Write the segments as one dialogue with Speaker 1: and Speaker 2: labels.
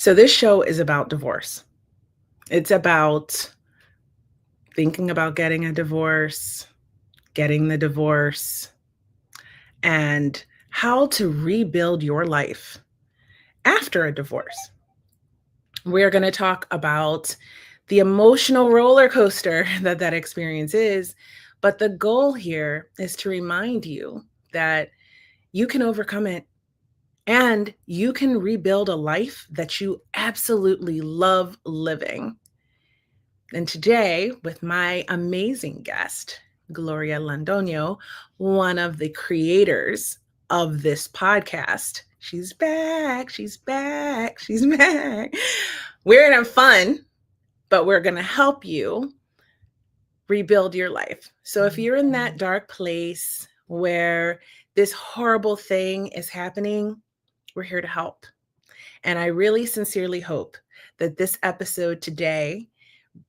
Speaker 1: So this show is about divorce. It's about thinking about getting a divorce, getting the divorce, and how to rebuild your life after a divorce. We're going to talk about the emotional roller coaster that experience is, but the goal here is to remind you that you can overcome it and you can rebuild a life that you absolutely love living. And today, with my amazing guest, Gloria Londono, one of the creators of this podcast, she's back, she's back, she's back. We're going to have fun, but we're going to help you rebuild your life. So if you're in that dark place where this horrible thing is happening, we're here to help. And I really sincerely hope that this episode today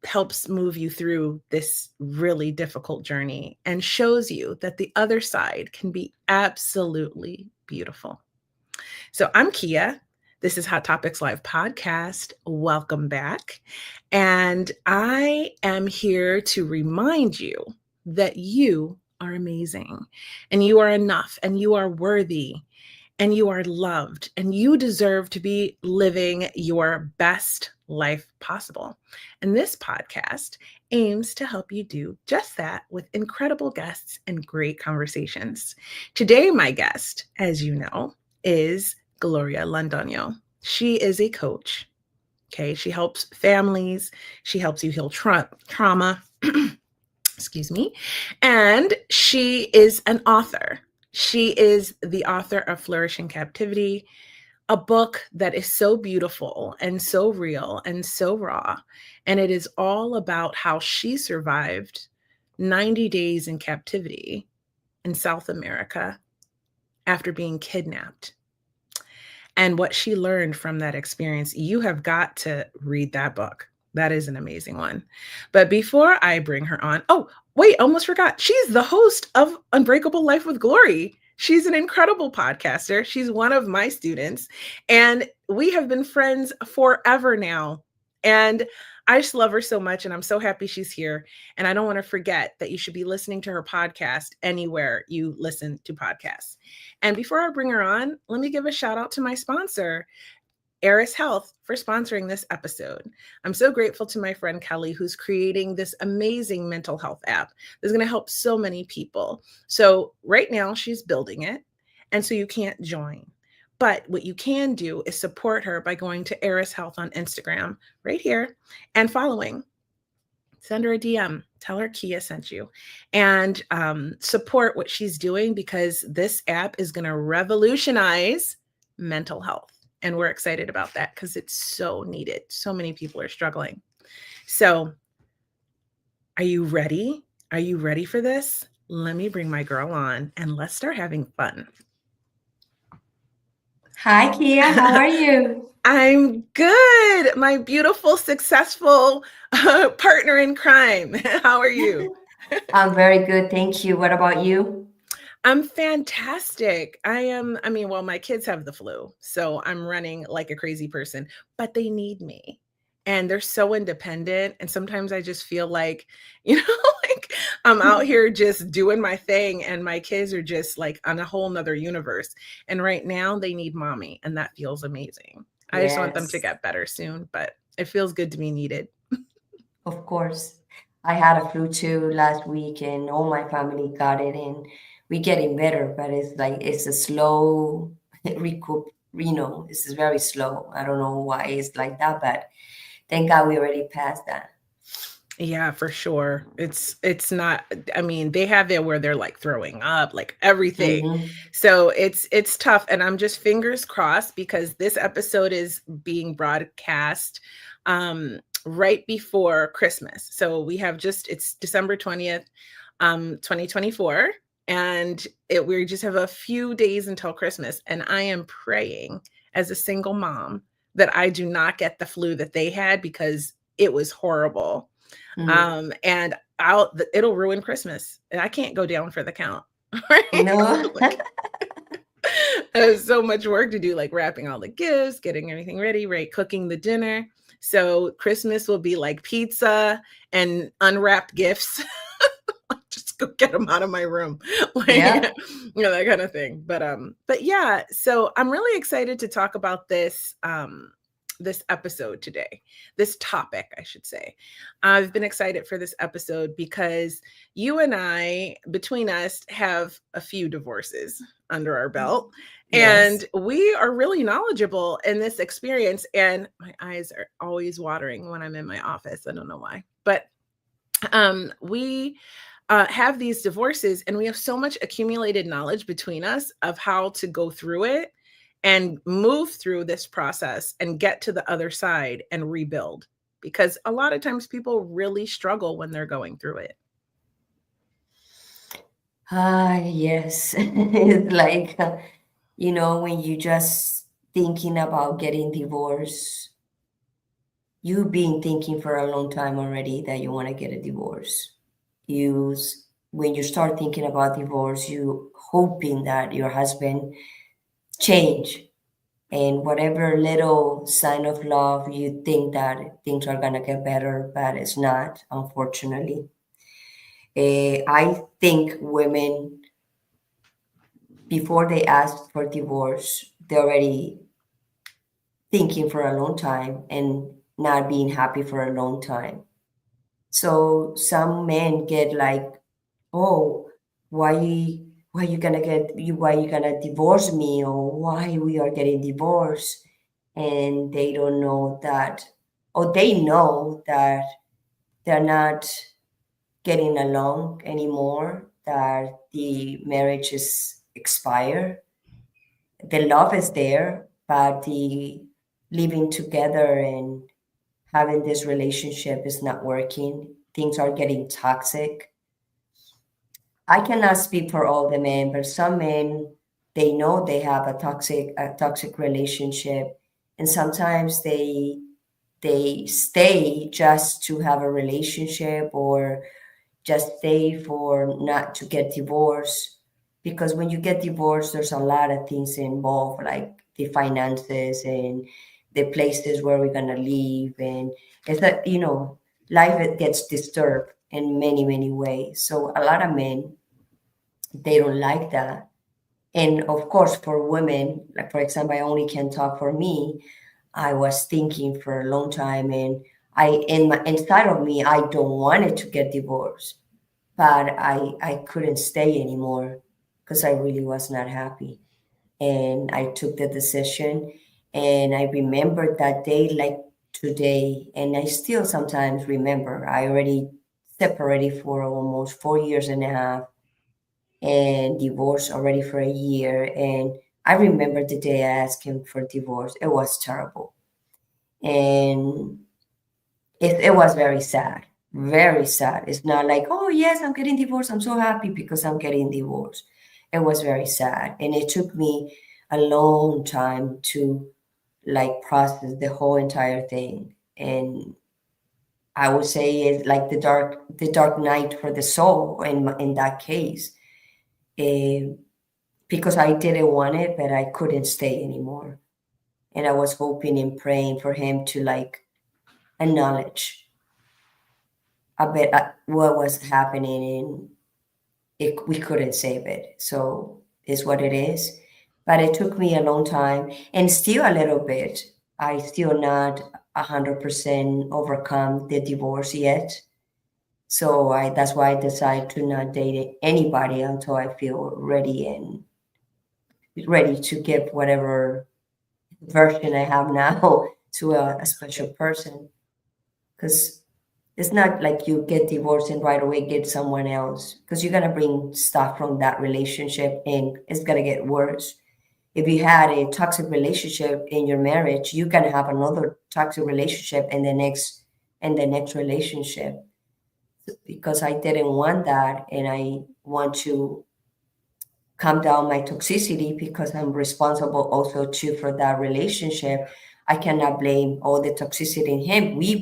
Speaker 1: helps move you through this really difficult journey and shows you that the other side can be absolutely beautiful. So I'm Kia. This is Hot Topics Live podcast. Welcome back. And I am here to remind you that you are amazing and you are enough and you are worthy and you are loved and you deserve to be living your best life possible. And this podcast aims to help you do just that with incredible guests and great conversations. Today, my guest, as you know, is Gloria Londono. She is a coach. Okay, she helps families. She helps you heal trauma. Excuse me. And she is an author. She is the author of Flourish in Captivity, a book that is so beautiful and so real and so raw. And it is all about how she survived 90 days in captivity in South America after being kidnapped and what she learned from that experience. You have got to read that book. That is an amazing one. But before I bring her on, oh, wait, almost forgot. She's the host of Unbreakable Life with Glory. She's an incredible podcaster. She's one of my students, and we have been friends forever now. And I just love her so much, and I'm so happy she's here. And I don't want to forget that you should be listening to her podcast anywhere you listen to podcasts. And before I bring her on, let me give a shout out to my sponsor, Eris Health, for sponsoring this episode. I'm so grateful to my friend Kelly, who's creating this amazing mental health app that's going to help so many people. So right now she's building it, and so you can't join. But what you can do is support her by going to Eris Health on Instagram right here and following. Send her a DM. Tell her Kia sent you, and support what she's doing, because this app is going to revolutionize mental health. And we're excited about that because it's so needed. So many people are struggling. So are you ready? Are you ready for this? Let me bring my girl on and let's start having fun.
Speaker 2: Hi, Kia. How are you?
Speaker 1: I'm good. My beautiful, successful partner in crime. How are you?
Speaker 2: I'm very good. Thank you. What about you?
Speaker 1: I'm fantastic. Well, my kids have the flu, so I'm running like a crazy person, but they need me. And they're so independent. And sometimes I just feel like, like I'm out here just doing my thing and my kids are just like on a whole nother universe. And right now they need mommy, and that feels amazing. I just want them to
Speaker 2: Yes,
Speaker 1: get better soon, but it feels good to be needed.
Speaker 2: of course. I had a flu too last week, and all my family got it, and we're getting better, but it's a slow recoup. This is very slow. I don't know why it's like that, but thank God we already passed that.
Speaker 1: Yeah, for sure. It's not, they have it where they're like throwing up, like everything.
Speaker 2: Mm-hmm.
Speaker 1: So it's tough, and I'm just fingers crossed because this episode is being broadcast right before Christmas. So it's December 20th, 2024, and we just have a few days until Christmas, and I am praying as a single mom that I do not get the flu that they had, because it was horrible.
Speaker 2: Mm-hmm.
Speaker 1: And it'll ruin Christmas, and I can't go down for the count. Right?
Speaker 2: No.
Speaker 1: Like, There's so much work to do, like wrapping all the gifts, getting everything ready, right? Cooking the dinner. So Christmas will be like pizza and unwrapped gifts. Just go get them out of my room, like
Speaker 2: Yeah.
Speaker 1: that kind of thing. But yeah, so I'm really excited to talk about this episode today, this topic, I should say. I've been excited for this episode because you and I, between us, have a few divorces under our belt. And
Speaker 2: Yes.
Speaker 1: we are really knowledgeable in this experience. And my eyes are always watering when I'm in my office. I don't know why. But we have these divorces, and we have so much accumulated knowledge between us of how to go through it and move through this process and get to the other side and rebuild. Because a lot of times people really struggle when they're going through it.
Speaker 2: Ah, yes. It's like, when you just thinking about getting divorced, you've been thinking for a long time already that you want to get a divorce. When you start thinking about divorce, you hoping that your husband change, and whatever little sign of love you think that things are gonna get better, but it's not, unfortunately. I think women, before they ask for divorce, they're already thinking for a long time and not being happy for a long time. So some men get like, oh, why why you gonna divorce me, or why we are getting divorced? And they don't know that, or they know that they're not getting along anymore, that the marriage is expired. The love is there, but the living together and having this relationship is not working. Things are getting toxic. I cannot speak for all the men, but some men, they know they have a toxic relationship, and sometimes they stay just to have a relationship, or just stay for not to get divorced. Because when you get divorced, there's a lot of things involved, like the finances and the places where we're gonna live, and it's that, life, it gets disturbed in many many ways. So a lot of men, they don't like that. And of course, for women, like for example, I only can talk for me. I was thinking for a long time, and inside of me, I don't want it to get divorced, but I couldn't stay anymore because I really was not happy. And I took the decision, and I remembered that day like today, and I still sometimes remember. I already separated for almost 4 years and a half, and divorced already for a year. And I remember the day I asked him for divorce. It was terrible. And it was very sad, very sad. It's not like, oh, yes, I'm getting divorced. I'm so happy because I'm getting divorced. It was very sad. And it took me a long time to like process the whole entire thing. And I would say it's like the dark night for the soul in that case. Eh, because I didn't want it, but I couldn't stay anymore. And I was hoping and praying for him to like acknowledge a bit what was happening, and we couldn't save it. So it's what it is. But it took me a long time, and still a little bit. I still not 100% overcome the divorce yet. So that's why I decided to not date anybody until I feel ready to give whatever version I have now to a special person. Because it's not like you get divorced and right away get someone else, because you're gonna bring stuff from that relationship and it's gonna get worse. If you had a toxic relationship in your marriage, you're gonna have another toxic relationship in the next relationship. Because I didn't want that, and I want to calm down my toxicity because I'm responsible also too for that relationship. I cannot blame all the toxicity in him. We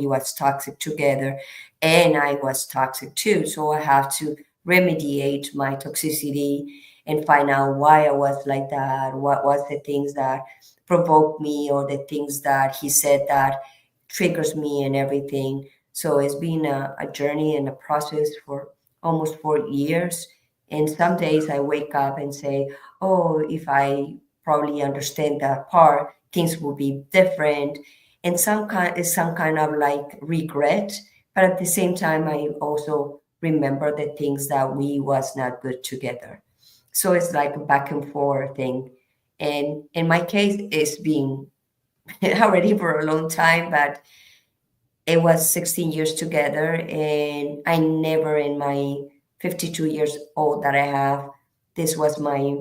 Speaker 2: was toxic together, and I was toxic too. So I have to remediate my toxicity and find out why I was like that, what was the things that provoked me, or the things that he said that triggers me and everything. So it's been a journey and a process for almost 4 years. And some days I wake up and say, oh, if I probably understand that part, things will be different. And some kind of like regret, but at the same time I also remember the things that we was not good together. So it's like a back and forth thing. And in my case, it's been already for a long time, but it was 16 years together, and I never in my 52 years old that I have, this was my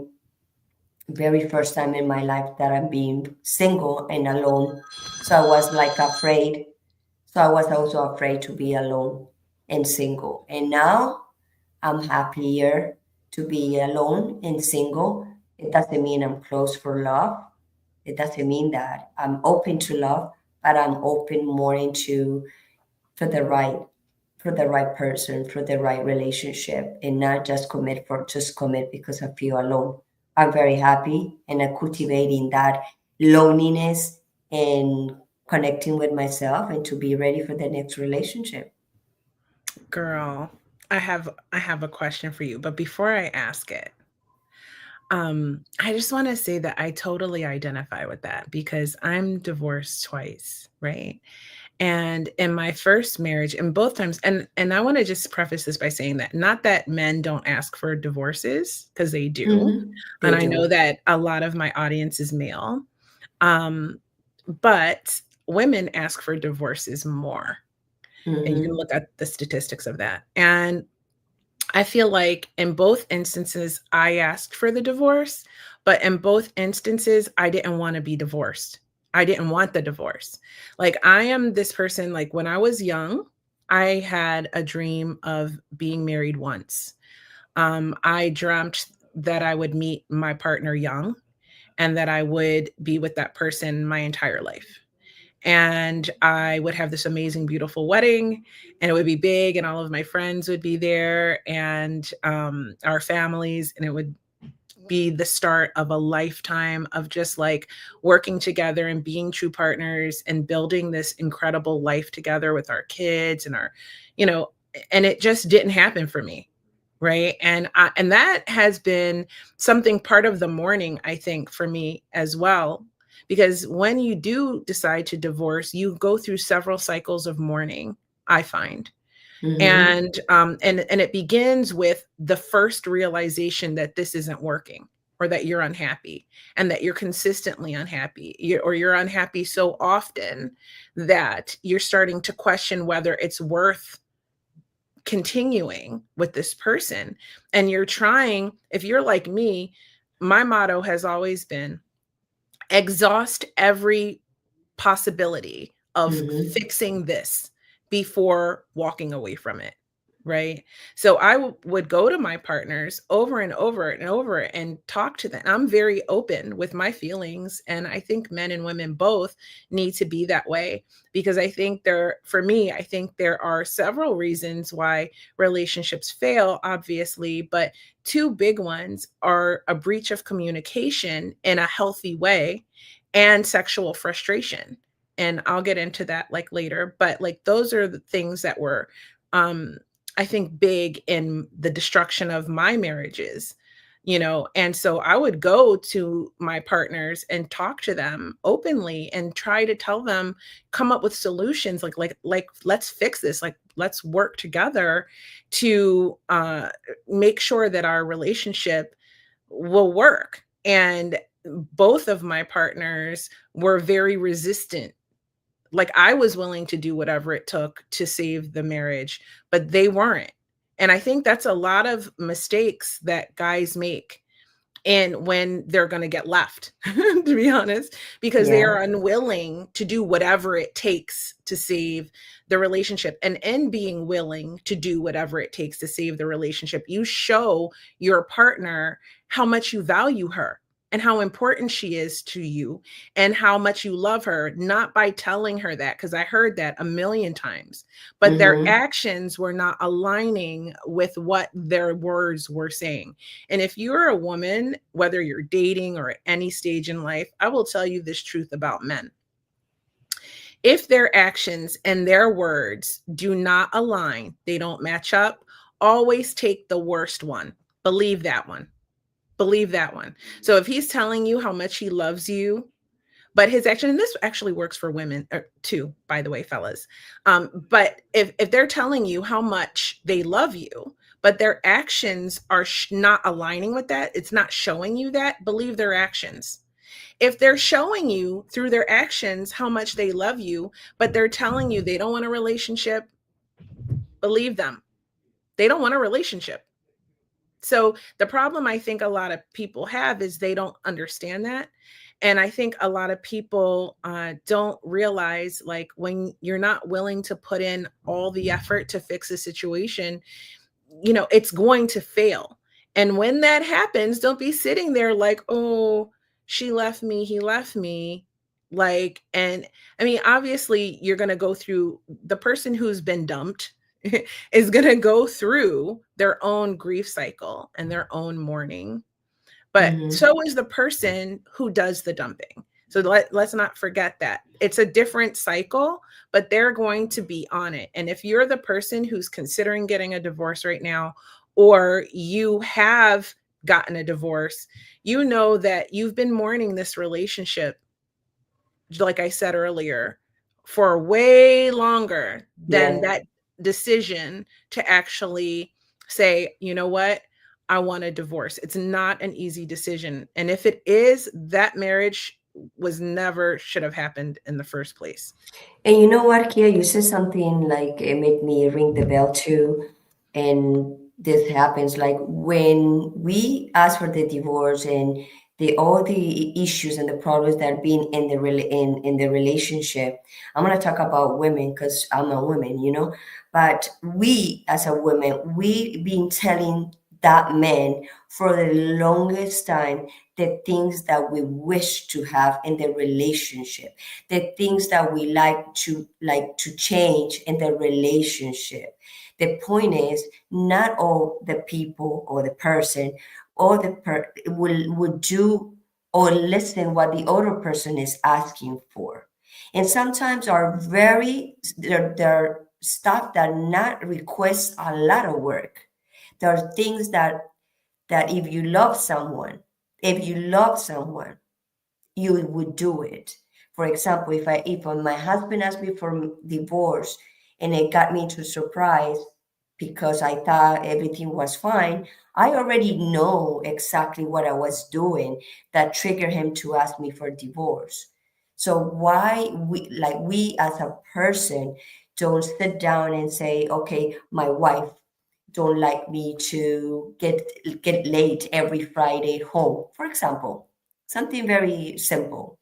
Speaker 2: very first time in my life that I'm being single and alone. So I was like afraid. So I was also afraid to be alone and single. And now I'm happier to be alone and single. It doesn't mean I'm closed for love. It doesn't mean that I'm open to love, but I'm open more into for the right for the right person, for the right relationship, and not just commit for just commit because I feel alone. I'm very happy and I'm cultivating that loneliness and connecting with myself and to be ready for the next relationship.
Speaker 1: Girl, I have a question for you, but before I ask it, I just want to say that I totally identify with that because I'm divorced twice, right? And in my first marriage, and both times, and I want to just preface this by saying that not that men don't ask for divorces, because they do. And
Speaker 2: They
Speaker 1: I know
Speaker 2: do.
Speaker 1: that a lot of my audience is male. Um, but women ask for divorces more. And you can
Speaker 2: Mm-hmm.
Speaker 1: look at the statistics of that. And I feel like in both instances, I asked for the divorce, but in both instances, I didn't want to be divorced. I didn't want the divorce. Like, I am this person, like, when I was young, I had a dream of being married once. I dreamt that I would meet my partner young and that I would be with that person my entire life, and I would have this amazing, beautiful wedding, and it would be big, and all of my friends would be there, and our families, and it would be the start of a lifetime of just like working together and being true partners and building this incredible life together with our kids and our, you know, and it just didn't happen for me. Right. And that has been something part of the mourning, I think, for me as well. Because when you do decide to divorce, you go through several cycles of mourning, I find.
Speaker 2: Mm-hmm.
Speaker 1: And it begins with the first realization that this isn't working, or that you're unhappy, and that you're consistently unhappy, or you're unhappy so often that you're starting to question whether it's worth continuing with this person. And you're trying, if you're like me, my motto has always been exhaust every possibility of
Speaker 2: Mm-hmm.
Speaker 1: fixing this before walking away from it. Right. So would go to my partners over and over and over and talk to them. I'm very open with my feelings. And I think men and women both need to be that way, because I think for me, I think there are several reasons why relationships fail, obviously, but two big ones are a breach of communication in a healthy way and sexual frustration. And I'll get into that like later, but like those are the things that were um I think big in the destruction of my marriages, and so I would go to my partners and talk to them openly and try to tell them, come up with solutions, like let's fix this, like let's work together to make sure that our relationship will work. And both of my partners were very resistant. Like, I was willing to do whatever it took to save the marriage, but they weren't. And I think that's a lot of mistakes that guys make, and when they're going to get left, to be honest, because they
Speaker 2: Yeah.
Speaker 1: are unwilling to do whatever it takes to save the relationship. And in being willing to do whatever it takes to save the relationship, you show your partner how much you value her and how important she is to you and how much you love her, not by telling her that, because I heard that a million times, but their
Speaker 2: Mm-hmm.
Speaker 1: actions were not aligning with what their words were saying. And if you're a woman, whether you're dating or at any stage in life, I will tell you this truth about men. If their actions and their words do not align, they don't match up, always take the worst one. Believe that one. Believe that one. So if he's telling you how much he loves you, but his action, and this actually works for women too, by the way, fellas. But if they're telling you how much they love you, but their actions are not aligning with that, it's not showing you that, believe their actions. If they're showing you through their actions how much they love you, but they're telling you they don't want a relationship, believe them. They don't want a relationship. So the problem I think a lot of people have is they don't understand that. And I think a lot of people don't realize, like, when you're not willing to put in all the effort to fix a situation, it's going to fail. And when that happens, don't be sitting there like, oh, she left me, he left me. Like, and I mean, obviously, you're going to go through, the person who's been dumped is going to go through their own grief cycle and their own mourning. But
Speaker 2: Mm-hmm.
Speaker 1: so is the person who does the dumping. So let's not forget that. It's a different cycle, but they're going to be on it. And if you're the person who's considering getting a divorce right now, or you have gotten a divorce, you know that you've been mourning this relationship, like I said earlier, for way longer than
Speaker 2: Yeah.
Speaker 1: that decision to actually say, you know what? I want a divorce. It's not an easy decision. And if it is, that marriage was never should have happened in the first place.
Speaker 2: And you know what, Kia? You said something like it made me ring the bell too. And this happens like when we ask for the divorce and the all the issues and the problems that have been in the in the relationship. I'm gonna talk about women because I'm a woman, you know. But we as a woman, we been telling that man for the longest time the things that we wish to have in the relationship, the things that we like to change in the relationship. The point is, not all the people or the person or will do or listen what the other person is asking for. And sometimes are very they're stuff that not request a lot of work. There are things that if you love someone, you would do it. For example, if my husband asked me for divorce and it got me to surprise because I thought everything was fine, I already know exactly what I was doing that triggered him to ask me for divorce. So why we as a person don't sit down and say, okay, my wife don't like me to get late every Friday home, for example, something very simple.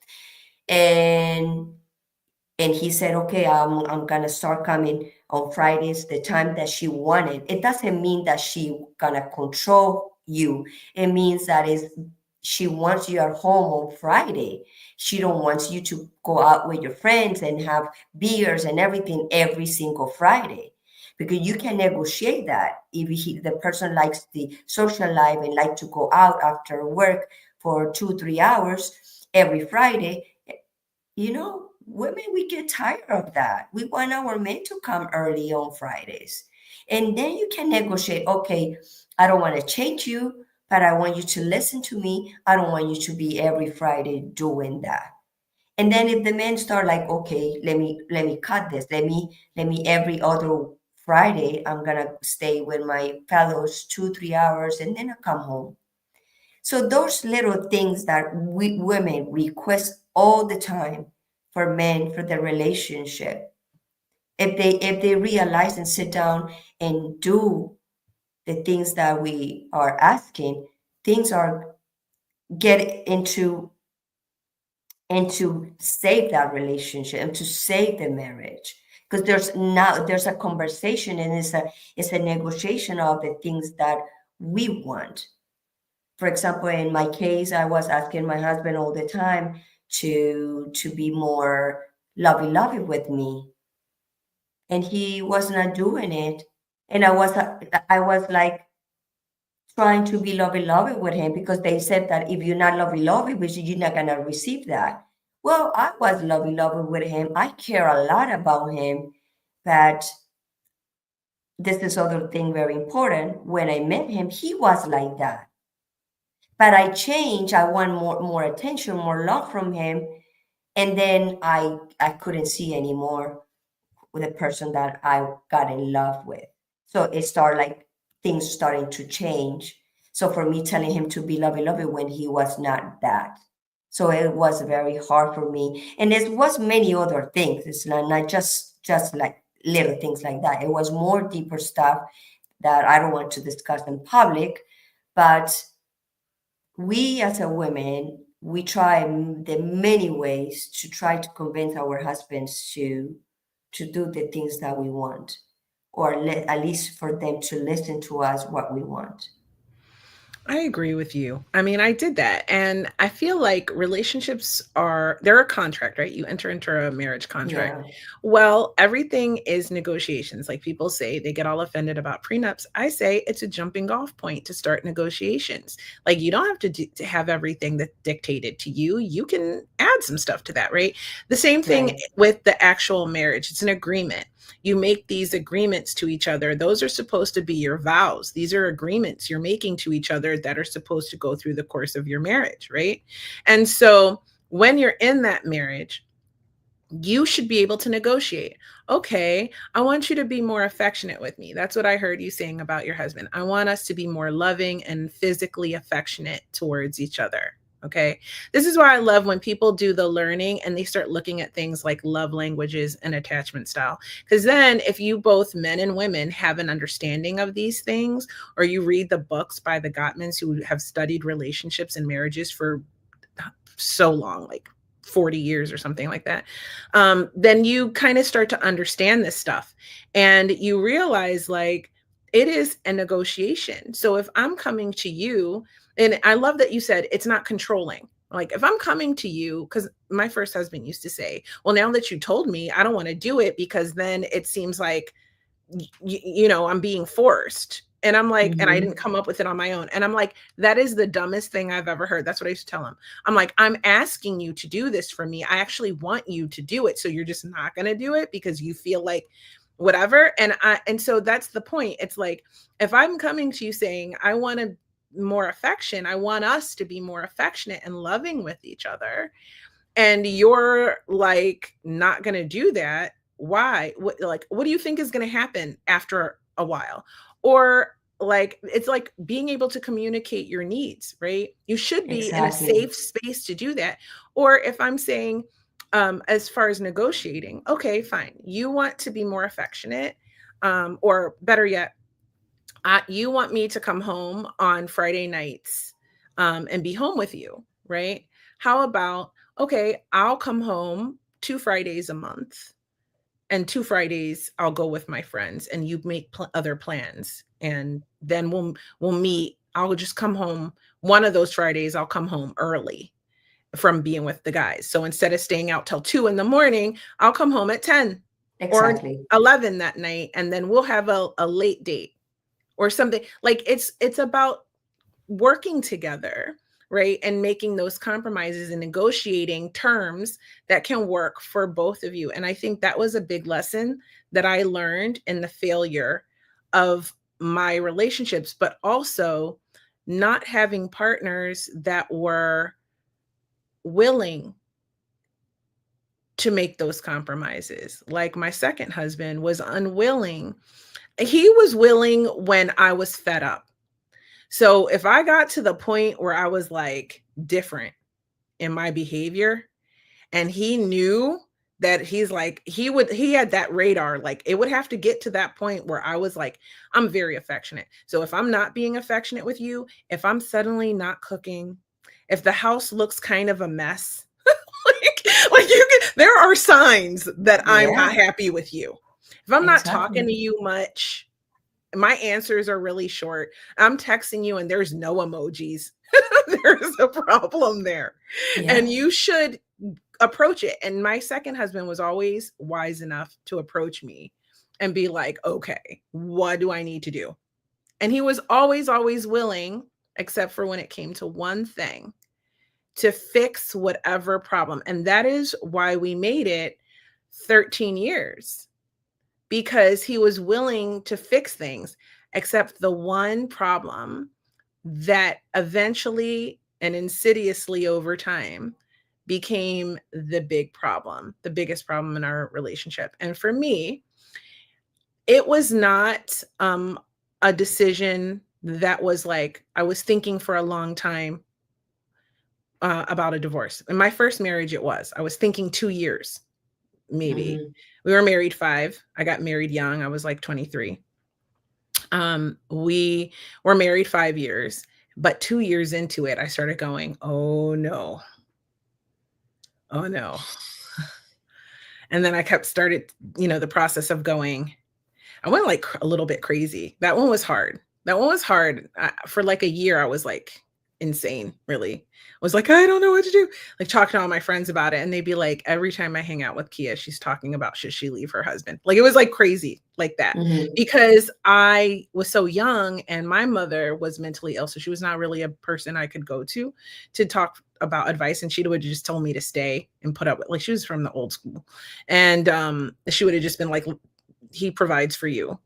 Speaker 2: And and he said, okay, I'm gonna start coming on Fridays, the time that she wanted. It doesn't mean that she gonna control you. It means that is she wants you at home on Friday. She don't want you to go out with your friends and have beers and everything every single Friday. Because you can negotiate that if the person likes the social life and like to go out after work for 2 3 hours every Friday. Women, we get tired of that. We want our men to come early on Fridays. And then you can negotiate, okay, I don't want to change you, but I want you to listen to me. I don't want you to be every Friday doing that. And then if the men start like, okay, let me cut this. Let me every other Friday, I'm gonna stay with my fellows 2 3 hours and then I come home. So those little things that we women request all the time for men for the relationship, if they realize and sit down and do the things that we are asking, things are get into save that relationship and to save the marriage. Because there's a conversation and it's a negotiation of the things that we want For example, in my case, I was asking my husband all the time to be more lovey-lovey with me, and he was not doing it. And I was like trying to be lovey-lovey with him because they said that if you're not lovey-lovey, which you're not gonna receive that. Well, I was lovey-lovey with him. I care a lot about him, but this is other thing very important. When I met him, he was like that. But I changed. I want more attention, more love from him. And then I couldn't see anymore with the person that I got in love with. So it started like things starting to change. So for me telling him to be lovey when he was not that. So it was very hard for me. And it was many other things. It's not just like little things like that. It was more deeper stuff that I don't want to discuss in public. But we as a women, we try the many ways to try to convince our husbands to do the things that we want, or at least for them to listen to us what we want.
Speaker 1: I agree with you. I mean, I did that. And I feel like relationships are, they're a contract, right? You enter into a marriage contract.
Speaker 2: Yeah,
Speaker 1: Well, everything is negotiations. Like people say, they get all offended about prenups. I say it's a jumping off point to start negotiations. Like you don't have to have everything that dictated to you. You can add some stuff to that, right? The same thing
Speaker 2: right.
Speaker 1: with the actual marriage. It's an agreement. You make these agreements to each other. Those are supposed to be your vows. These are agreements you're making to each other that are supposed to go through the course of your marriage, right? And so when you're in that marriage, you should be able to negotiate. Okay, I want you to be more affectionate with me. That's what I heard you saying about your husband. I want us to be more loving and physically affectionate towards each other. Okay. This is why I love when people do the learning and they start looking at things like love languages and attachment style. Because then, if you both men and women have an understanding of these things, or you read the books by the Gottmans who have studied relationships and marriages for so long, like 40 years or something like that, then you kind of start to understand this stuff and you realize like it is a negotiation. So if I'm coming to you, and I love that you said it's not controlling. Like if I'm coming to you, because my first husband used to say, well, now that you told me, I don't want to do it because then it seems like I'm being forced. And I'm like, and I didn't
Speaker 2: Hmm.
Speaker 1: come up with it on my own. And I'm like, that is the dumbest thing I've ever heard. That's what I used to tell him. I'm like, I'm asking you to do this for me. I actually want you to do it. So you're just not going to do it because you feel like whatever. And so that's the point. It's like, if I'm coming to you saying, I want more affection, I want us to be more affectionate and loving with each other, and you're like not going to do that, why? What do you think is going to happen after a while? Or like it's like being able to communicate your needs, right? You should be in a
Speaker 2: Exactly.
Speaker 1: safe space to do that. Or if I'm saying, as far as negotiating, okay, fine, you want to be more affectionate, or better yet, you want me to come home on Friday nights, and be home with you, right? How about, okay, I'll come home 2 Fridays a month, and 2 Fridays I'll go with my friends, and you make other plans, and then we'll meet. I'll just come home one of those Fridays. I'll come home early from being with the guys. So instead of staying out till 2 in the morning, I'll come home at 10 or
Speaker 2: Exactly.
Speaker 1: 11 that night, and then we'll have a late date or something. Like it's about working together, right? And making those compromises and negotiating terms that can work for both of you. And I think that was a big lesson that I learned in the failure of my relationships, but also not having partners that were willing to make those compromises. Like my second husband was unwilling. He was willing when I was fed up. So if I got to the point where I was like different in my behavior, and he knew that, he had that radar, like it would have to get to that point where I was like, I'm very affectionate. So if I'm not being affectionate with you, if I'm suddenly not cooking, if the house looks kind of a mess, there are signs that I'm not
Speaker 2: Yeah,
Speaker 1: happy with you. If I'm not talking
Speaker 2: exactly.
Speaker 1: to you much, my answers are really short. I'm texting you and there's no emojis. There's a problem there. And
Speaker 2: Yeah.
Speaker 1: you should approach it. And my second husband was always wise enough to approach me and be like, okay, what do I need to do? And he was always, always willing, except for when it came to one thing, to fix whatever problem. And that is why we made it 13 years, because he was willing to fix things, except the one problem that eventually and insidiously over time became the big problem, the biggest problem in our relationship. And for me, it was not a decision that was like I was thinking for a long time about a divorce. In my first marriage, it was. I was thinking 2 years, maybe.
Speaker 2: Hmm.
Speaker 1: We were married 5. I got married young. I was like 23. We were married 5 years, but 2 years into it, I started going, oh no, oh no. And then I kept started, the process of going, I went like a little bit crazy. That one was hard. That one was hard. For like a year, I was like insane, really. I was like, I don't know what to do. Like talking to all my friends about it. And they'd be like, every time I hang out with Kia, she's talking about should she leave her husband? Like it was like crazy like that
Speaker 2: Hmm.
Speaker 1: because I was so young and my mother was mentally ill. So she was not really a person I could go to talk about advice. And she would just tell me to stay and put up with, like, she was from the old school. And she would have just been like, he provides for you.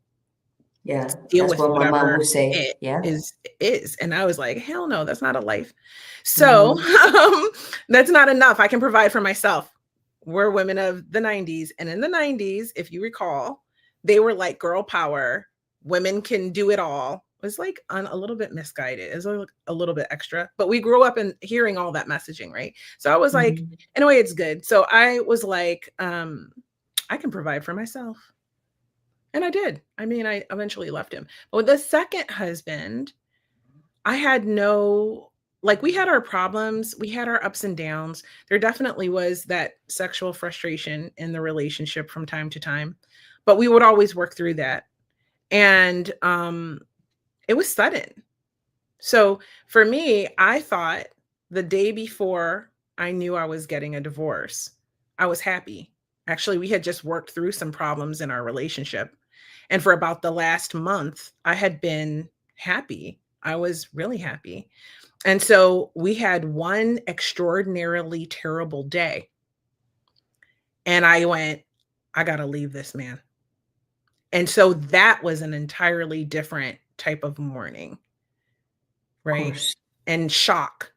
Speaker 2: Yeah.
Speaker 1: Deal
Speaker 2: That's
Speaker 1: with
Speaker 2: what my mom
Speaker 1: whatever
Speaker 2: would say.
Speaker 1: it
Speaker 2: Yeah.
Speaker 1: is. And I was like, hell no, that's not a life. So
Speaker 2: Hmm.
Speaker 1: that's not enough. I can provide for myself. We're women of the 90s. And in the 90s, if you recall, they were like girl power. Women can do it all. It was like a little bit misguided. It was a little bit extra. But we grew up in hearing all that messaging, right? So I was like,
Speaker 2: Hmm.
Speaker 1: in a way, it's good. So I was like, I can provide for myself. And I did. I mean, I eventually left him. But with the second husband, I had no, like, we had our problems, we had our ups and downs. There definitely was that sexual frustration in the relationship from time to time, but we would always work through that. And it was sudden. So for me, I thought the day before I knew I was getting a divorce, I was happy. Actually, we had just worked through some problems in our relationship. And for about the last month, I had been happy. I was really happy. And so we had one extraordinarily terrible day. And I went, I got to leave this man. And so that was an entirely different type of mourning,
Speaker 2: Of
Speaker 1: right?
Speaker 2: course.
Speaker 1: And shock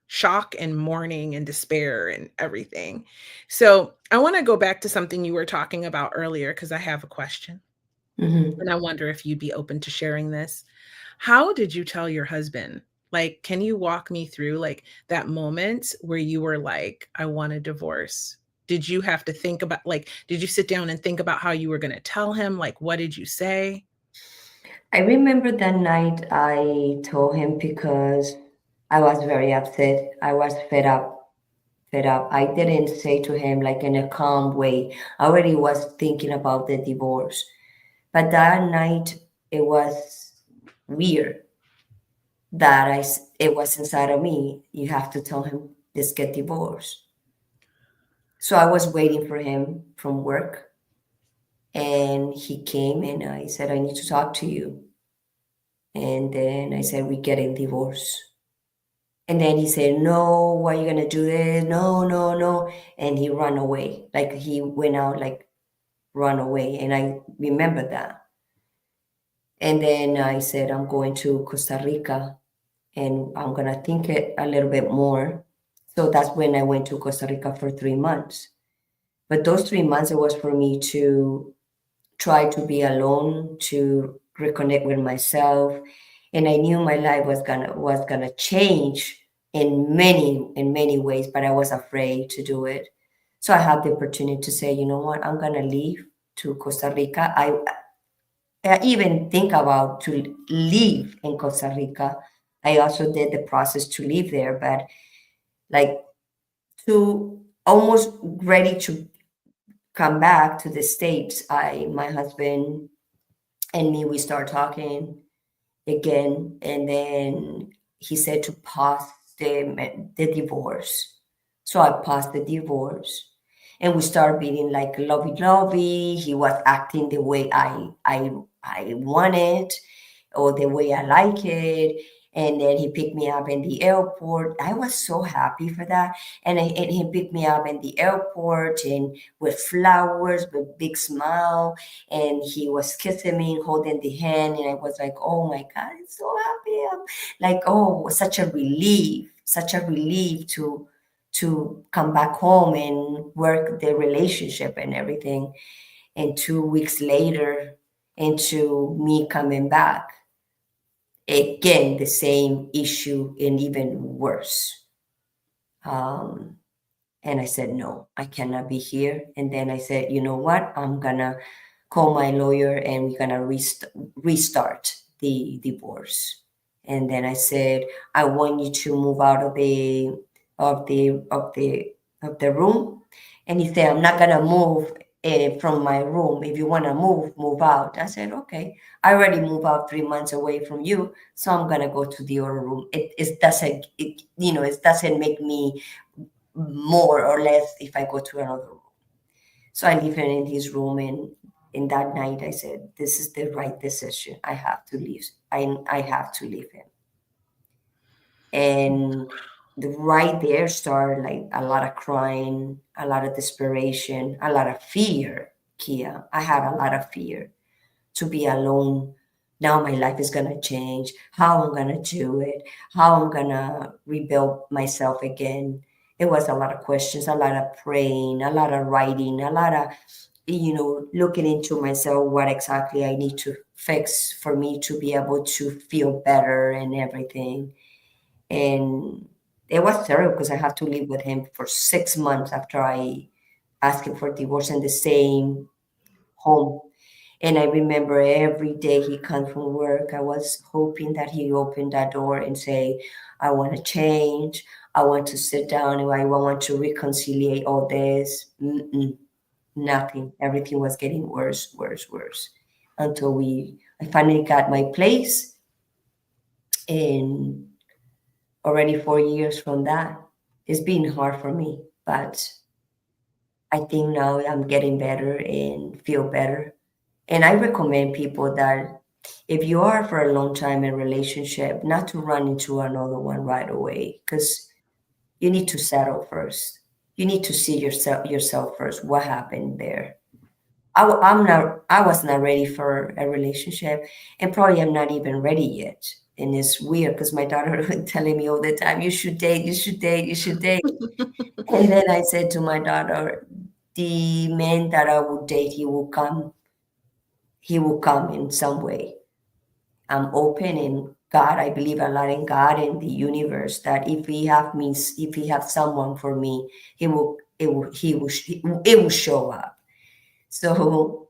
Speaker 1: and mourning and despair and everything. So I want to go back to something you were talking about earlier because I have a question.
Speaker 2: Hmm.
Speaker 1: And I wonder if you'd be open to sharing this. How did you tell your husband? Like, can you walk me through like that moment where you were like, I want a divorce? Did you have to think about, like, did you sit down and think about how you were going to tell him? Like, what did you say?
Speaker 2: I remember that night I told him because I was very upset. I was fed up. Fed up. I didn't say to him like in a calm way. I already was thinking about the divorce. But that night it was weird that it was inside of me. You have to tell him let's get divorced. So I was waiting for him from work and he came and I said I need to talk to you. And then I said we're getting divorced. And then he said, no, why are you gonna do this? No, no, no. And he ran away. Like he went out, like run away. And I remember that. And then I said, I'm going to Costa Rica and I'm gonna think it a little bit more. So that's when I went to Costa Rica for 3 months. But those 3 months, it was for me to try to be alone, to reconnect with myself. And I knew my life was gonna change in many ways, but I was afraid to do it. So I had the opportunity to say, you know what, I'm gonna leave to Costa Rica. I even think about to live in Costa Rica. I also did the process to live there, but like to almost ready to come back to the States, my husband and me, we start talking again, and then he said to pause the divorce. So I passed the divorce, and we started being like lovey-dovey. He was acting the way I wanted, or the way I like it. And then he picked me up in the airport. I was so happy for that. And he picked me up in the airport and with flowers, with big smile. And he was kissing me and holding the hand. And I was like, oh my God, I'm so happy. I'm like, oh, such a relief to come back home and work the relationship and everything. And 2 weeks later, into me coming back, again the same issue and even worse. Um, and I said, no, I cannot be here. And then I said, you know what? I'm gonna call my lawyer and we're gonna restart the divorce. And then I said, I want you to move out of of the of the the room. And he said, I'm not gonna move from my room. If you wanna move, move out. I said, okay. I already moved out 3 months away from you, so I'm gonna go to the other room. It doesn't, it doesn't make me more or less if I go to another room. So I leave him in his room, and in that night I said, "This is the right decision. I have to leave. I have to leave him." And right there started like a lot of crying, a lot of desperation, a lot of fear. Kia, I had a lot of fear to be alone. Now my life is gonna change. How I'm gonna do it? How I'm gonna rebuild myself again? It was a lot of questions, a lot of praying, a lot of writing, a lot of looking into myself, what exactly I need to fix for me to be able to feel better and everything. And it was terrible because I had to live with him for 6 months after I asked him for divorce in the same home. And I remember every day he comes from work, I was hoping that he opened that door and say, I want to change. I want to sit down and I want to reconcile all this. Mm-mm, nothing. Everything was getting worse, worse, worse. Until I finally got my place, and already 4 years from that. It's been hard for me, but I think now I'm getting better and feel better. And I recommend people that if you are for a long time in a relationship, not to run into another one right away, because you need to settle first. You need to see yourself first. What happened there? I'm not. I was not ready for a relationship, and probably I'm not even ready yet. And it's weird because my daughter was telling me all the time, "You should date. You should date. You should date." And then I said to my daughter, "The man that I would date, he will come. He will come in some way. I'm open in God. I believe a lot in God and the universe. That if He have someone for me, He will. It will show up." So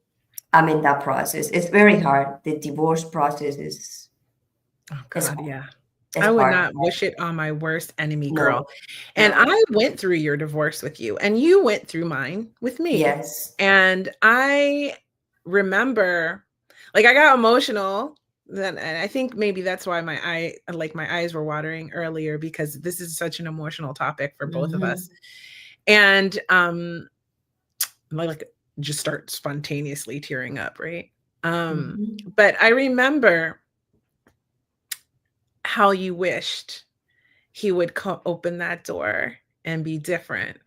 Speaker 2: I'm in that process. It's very hard. The divorce process
Speaker 1: Oh
Speaker 2: is
Speaker 1: God,
Speaker 2: hard.
Speaker 1: yeah.
Speaker 2: It's
Speaker 1: I would
Speaker 2: hard.
Speaker 1: not wish it on my worst enemy, girl.
Speaker 2: No,
Speaker 1: And
Speaker 2: no.
Speaker 1: I went through your divorce with you, and you went through mine with me.
Speaker 2: Yes.
Speaker 1: And I remember, like, I got emotional. Then, and I think maybe that's why my eyes were watering earlier, because this is such an emotional topic for both of
Speaker 2: Mm-hmm.
Speaker 1: us. And like just start spontaneously tearing up, right?
Speaker 2: Mm-hmm.
Speaker 1: But I remember how you wished he would open that door and be different.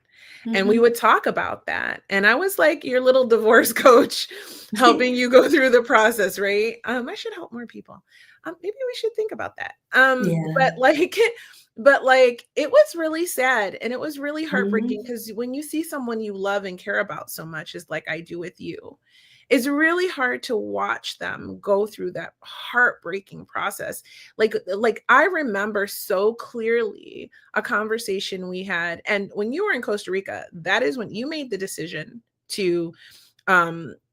Speaker 1: And we
Speaker 2: Mm-hmm.
Speaker 1: would talk about that. And I was like your little divorce coach, helping you go through the process, right? I should help more people. Maybe we should think about that.
Speaker 2: Yeah.
Speaker 1: But like it was really sad and it was really heartbreaking,
Speaker 2: Mm-hmm.
Speaker 1: because when you see someone you love and care about so much, as like I do with you, it's really hard to watch them go through that heartbreaking process. Like I remember so clearly a conversation we had, and when you were in Costa Rica, that is when you made the decision to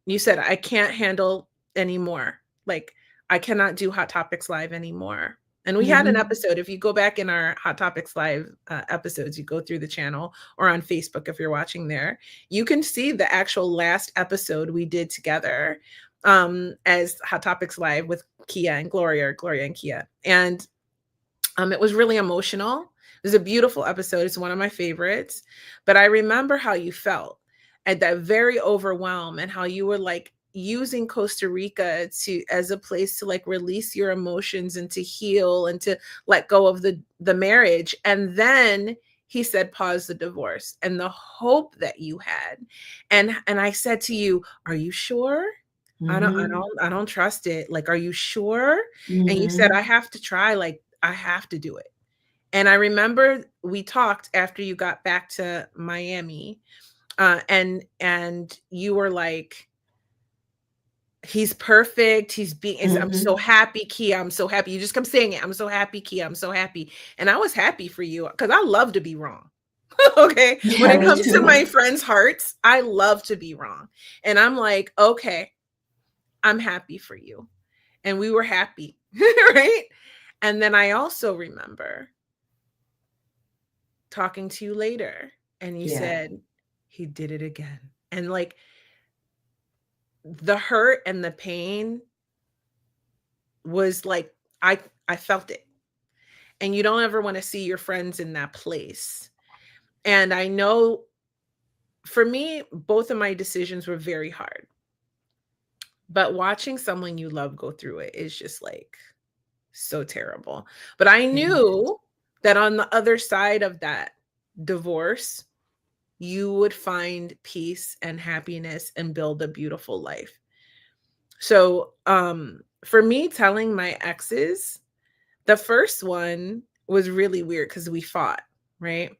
Speaker 1: you said, I can't handle anymore. Like, I cannot do Hot Topics Live anymore. And we had an
Speaker 2: Mm-hmm.
Speaker 1: episode. If you go back in our Hot Topics Live episodes, you go through the channel or on Facebook if you're watching there, you can see the actual last episode we did together as Hot Topics Live with Gloria and Kia. And it was really emotional It was a beautiful episode. It's one of my favorites. But I remember how you felt at that, very overwhelmed, and how you were like using Costa Rica to as a place to like release your emotions and to heal and to let go of the marriage. And then he said pause the divorce, and the hope that you had. And I said to you, are you sure?
Speaker 2: Mm-hmm.
Speaker 1: I don't trust it. Like, are you sure? And you said, I
Speaker 2: Mm-hmm.
Speaker 1: have to try, like I have to do it. And I remember we talked after you got back to Miami, and you were like, he's perfect. I'm so
Speaker 2: Mm-hmm.
Speaker 1: happy, Kia. I'm so happy. You just kept saying it. I'm so happy, Kia. I'm so happy. And I was happy for you because I love to be wrong. Okay. When
Speaker 2: Yeah,
Speaker 1: it
Speaker 2: me
Speaker 1: comes to my
Speaker 2: too.
Speaker 1: friends' hearts, I love to be wrong. And I'm like, okay, I'm happy for you. And we were happy. Right. And then I also remember talking to you later, and you
Speaker 2: Yeah.
Speaker 1: said, he did it again. And like the hurt and the pain was like, I I felt it. And you don't ever want to see your friends in that place. And I know for me, both of my decisions were very hard. But watching someone you love go through it is just like so terrible. But I
Speaker 2: It
Speaker 1: knew that on the other side of that divorce, you would find peace and happiness and build a beautiful life. So, for me telling my exes, the first one was really weird because we fought, right?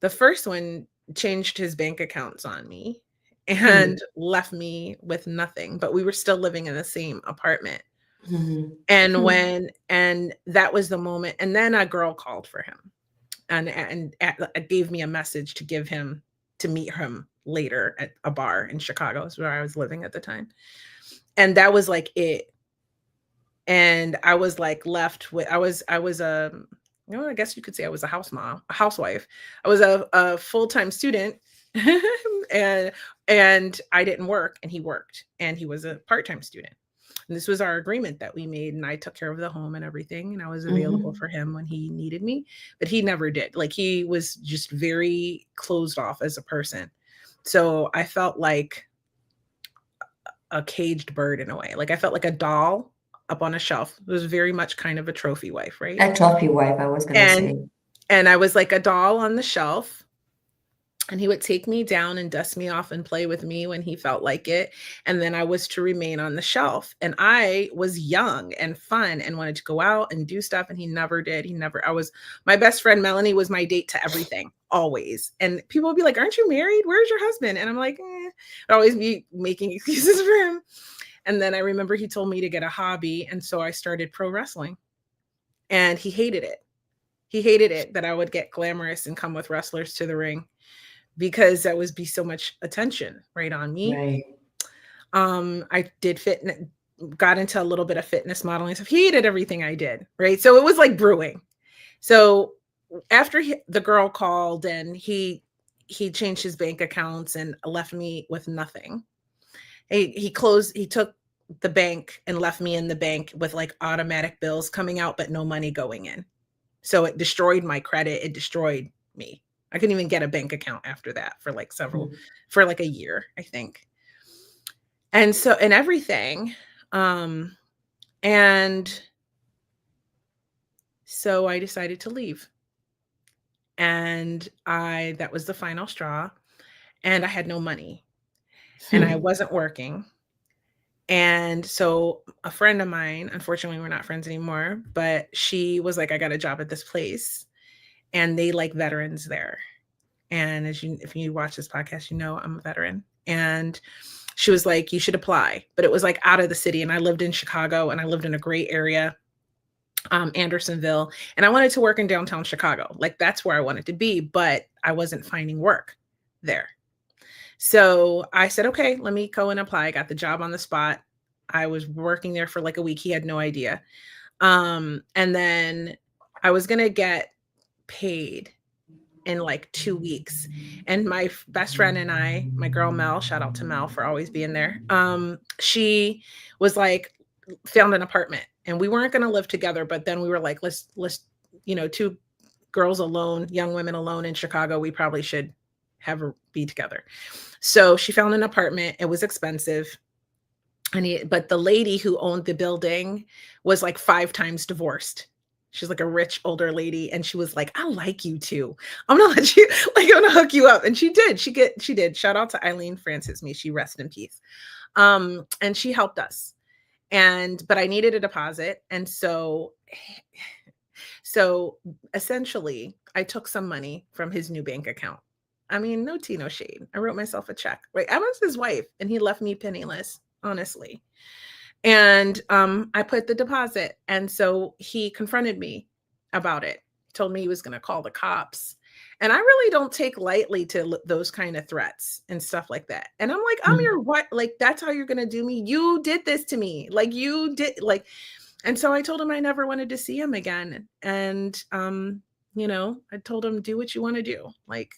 Speaker 1: The first one changed his bank accounts on me
Speaker 2: is.
Speaker 1: and left me with nothing, but we were still living in the same apartment.
Speaker 2: Hmm.
Speaker 1: And that was the moment. And then a girl called for him and gave me a message to give him to meet him later at a bar in Chicago, is where I was living at the time. And that was like it. And I was like left with I was I guess you could say I was a house mom, a housewife. I was a full-time student. and and I didn't work, and he worked, and he was a part-time student. And this was our agreement that we made, and I took care of the home and everything, and I was available
Speaker 2: Hmm.
Speaker 1: for him when he needed me, but he never did. Like, he was just very closed off as a person. So I felt like a caged bird in a way. Like, I felt like a doll up on a shelf. It was very much kind of a trophy wife, right?
Speaker 2: A trophy wife, I was gonna
Speaker 1: And
Speaker 2: say.
Speaker 1: and I was like a doll on the shelf, and he would take me down and dust me off and play with me when he felt like it. And then I was to remain on the shelf. And I was young and fun and wanted to go out and do stuff. And he never did. My best friend Melanie was my date to everything, always. And people would be like, aren't you married? Where's your husband? And I'm like, I'd always be making excuses for him. And then I remember he told me to get a hobby. And so I started pro wrestling. And he hated it. He hated it that I would get glamorous and come with wrestlers to the ring, because that would be so much attention right on me.
Speaker 2: Right.
Speaker 1: I did fitness, got into a little bit of fitness modeling stuff. He hated everything I did, right? So it was like brewing. So after the girl called, and he changed his bank accounts and left me with nothing. He took the bank and left me in the bank with like automatic bills coming out, but no money going in. So it destroyed my credit. It destroyed me. I couldn't even get a bank account after that for like a year, I think. And so, and everything. Um, and so I decided to leave. And that was the final straw. And I had no money, and I
Speaker 2: Hmm.
Speaker 1: wasn't working. And so a friend of mine, unfortunately, we're not friends anymore, but she was like, I got a job at this place, and they like veterans there. And if you watch this podcast, you know I'm a veteran. And she was like, you should apply. But it was like out of the city. And I lived in Chicago, and I lived in a great area, Andersonville. And I wanted to work in downtown Chicago. Like, that's where I wanted to be, but I wasn't finding work there. So I said, okay, let me go and apply. I got the job on the spot. I was working there for like a week. He had no idea. And then I was going to get paid in like 2 weeks. And my best friend and I, my girl Mel, shout out to Mel for always being there. She was like, found an apartment, and we weren't going to live together, but then we were like, let's, two girls alone, young women alone in Chicago. We probably should have her be together. So she found an apartment. It was expensive. But the lady who owned the building was like 5 times divorced. She's like a rich older lady, and she was like, "I like you too. I'm gonna let you, like, I'm gonna hook you up." And she did. She did. Shout out to Eileen Francis. May she rest in peace. And she helped us. But I needed a deposit, and so essentially, I took some money from his new bank account. I mean, no tea, no shade. I wrote myself a check. Right? I was his wife, and he left me penniless, honestly. And I put the deposit. And so he confronted me about it, told me he was going to call the cops. And I really don't take lightly to those kind of threats and stuff like that. And I'm like, I'm your what? Like, that's how you're going to do me? You did this to me. Like, you did, like, and so I told him I never wanted to see him again. And, you know, I told him, do what you want to do. Like,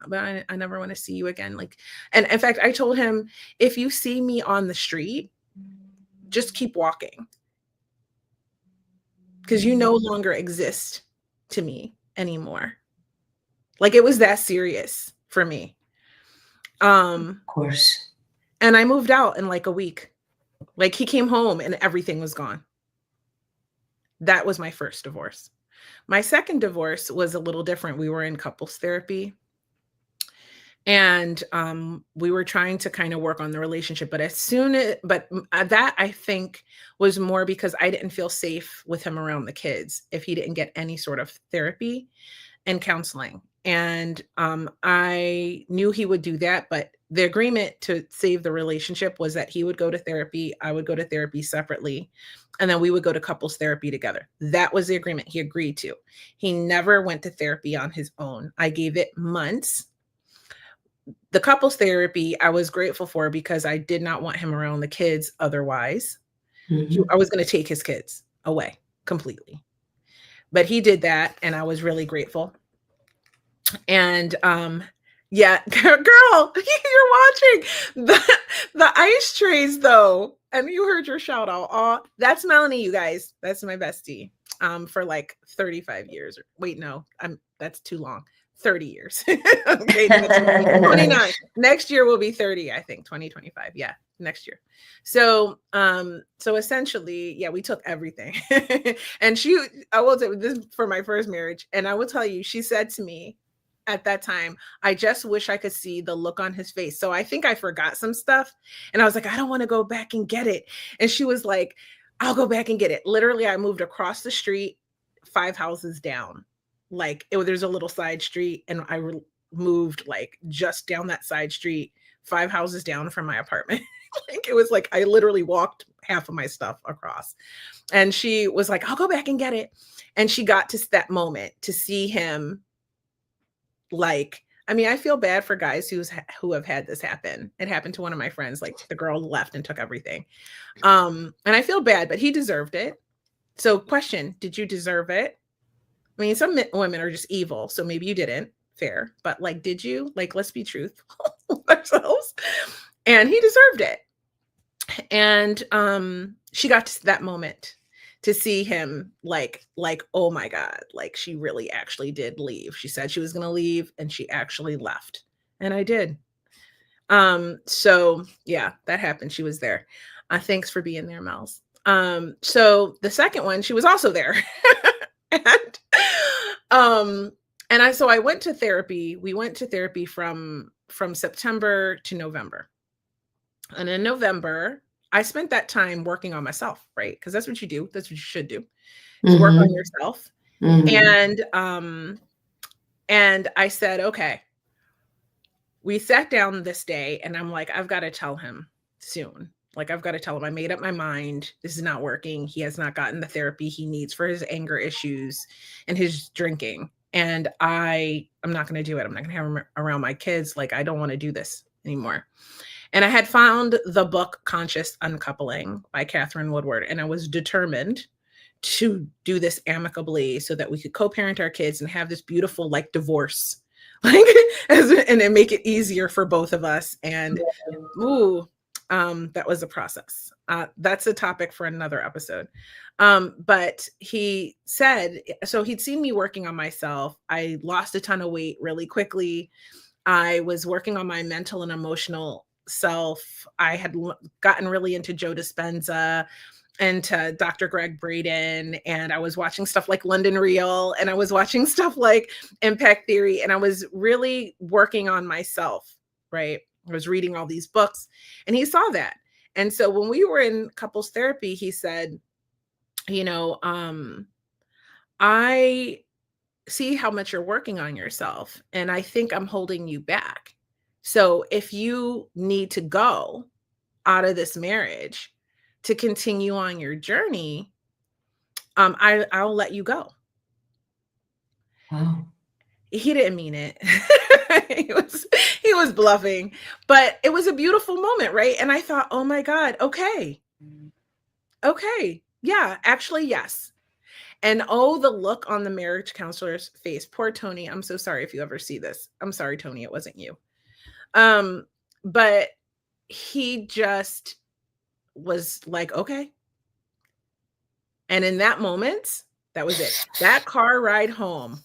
Speaker 1: but I never want to see you again. Like, and in fact, I told him, if you see me on the street, just keep walking, because you no longer exist to me anymore. Like, it was that serious for me.
Speaker 2: Of course.
Speaker 1: And I moved out in like a week. Like, he came home and everything was gone. That was my first divorce. My second divorce was a little different. We were in couples therapy. And we were trying to kind of work on the relationship, but that I think was more because I didn't feel safe with him around the kids if he didn't get any sort of therapy and counseling. And I knew he would do that, but the agreement to save the relationship was that he would go to therapy, I would go to therapy separately, and then we would go to couples therapy together. That was the agreement he agreed to. He never went to therapy on his own. I gave it months. The couples therapy I was grateful for because I did not want him around the kids otherwise. I was going to take his kids away completely. But he did that, and I was really grateful. And yeah, girl, you're watching the ice trays though. And you heard your shout out. Oh, that's Melanie, you guys. That's my bestie. For like 35 years. Wait, no, that's too long. 30 years. Okay, 29. Next year will be 30, I think. 2025. Yeah, next year. So essentially, yeah, we took everything. And I will tell you this for my first marriage, and I will tell you, she said to me at that time, I just wish I could see the look on his face. So I think I forgot some stuff, and I was like, I don't want to go back and get it. And she was like, I'll go back and get it. Literally, I moved across the street, 5 houses down. Like, there's a little side street, and I moved like just down that side street, 5 houses down from my apartment. Like, it was like I literally walked half of my stuff across. And she was like, I'll go back and get it. And she got to that moment to see him. Like, I mean, I feel bad for guys who have had this happen. It happened to one of my friends. Like, the girl left and took everything. And I feel bad, but he deserved it. So question, did you deserve it? I mean, some women are just evil, so maybe you didn't. Fair. But like, did you? Like, let's be truthful with ourselves. And he deserved it. And she got to that moment to see him like, oh my God, like, she really actually did leave. She said she was going to leave, and she actually left. And I did. So yeah, that happened. She was there. Thanks for being there, Mels. So the second one, she was also there. So I went to therapy. We went to therapy from September to November. And in November, I spent that time working on myself, right? Because that's what you do. That's what you should do. Work on yourself. And I said, okay. We sat down this day, and I'm like, I've got to tell him soon. Like, I've got to tell him I made up my mind. This is not working. He has not gotten the therapy he needs for his anger issues and his drinking. And I'm not going to do it. I'm not going to have him around my kids. Like, I don't want to do this anymore. And I had found the book Conscious Uncoupling by Catherine Woodward. And I was determined to do this amicably so that we could co-parent our kids and have this beautiful, like, divorce. Like, and then make it easier for both of us. And That was a process. That's a topic for another episode. But he said, so he'd seen me working on myself. I lost a ton of weight really quickly. I was working on my mental and emotional self. I had gotten really into Joe Dispenza and to Dr. Greg Braden, and I was watching stuff like London Real, and I was watching stuff like Impact Theory, and I was really working on myself, right? I was reading all these books, and he saw that. And so when we were in couples therapy, he said, you know, I see how much you're working on yourself, and I think I'm holding you back. So if you need to go out of this marriage to continue on your journey, I'll let you go.
Speaker 2: Wow.
Speaker 1: He didn't mean it. He was bluffing, but it was a beautiful moment, right? And I thought, oh my God, okay. Okay. Yeah, actually, yes. And oh, the look on the marriage counselor's face. Poor Tony. I'm so sorry if you ever see this. I'm sorry, Tony, it wasn't you. But he just was like, okay. And in that moment, that was it. That car ride home,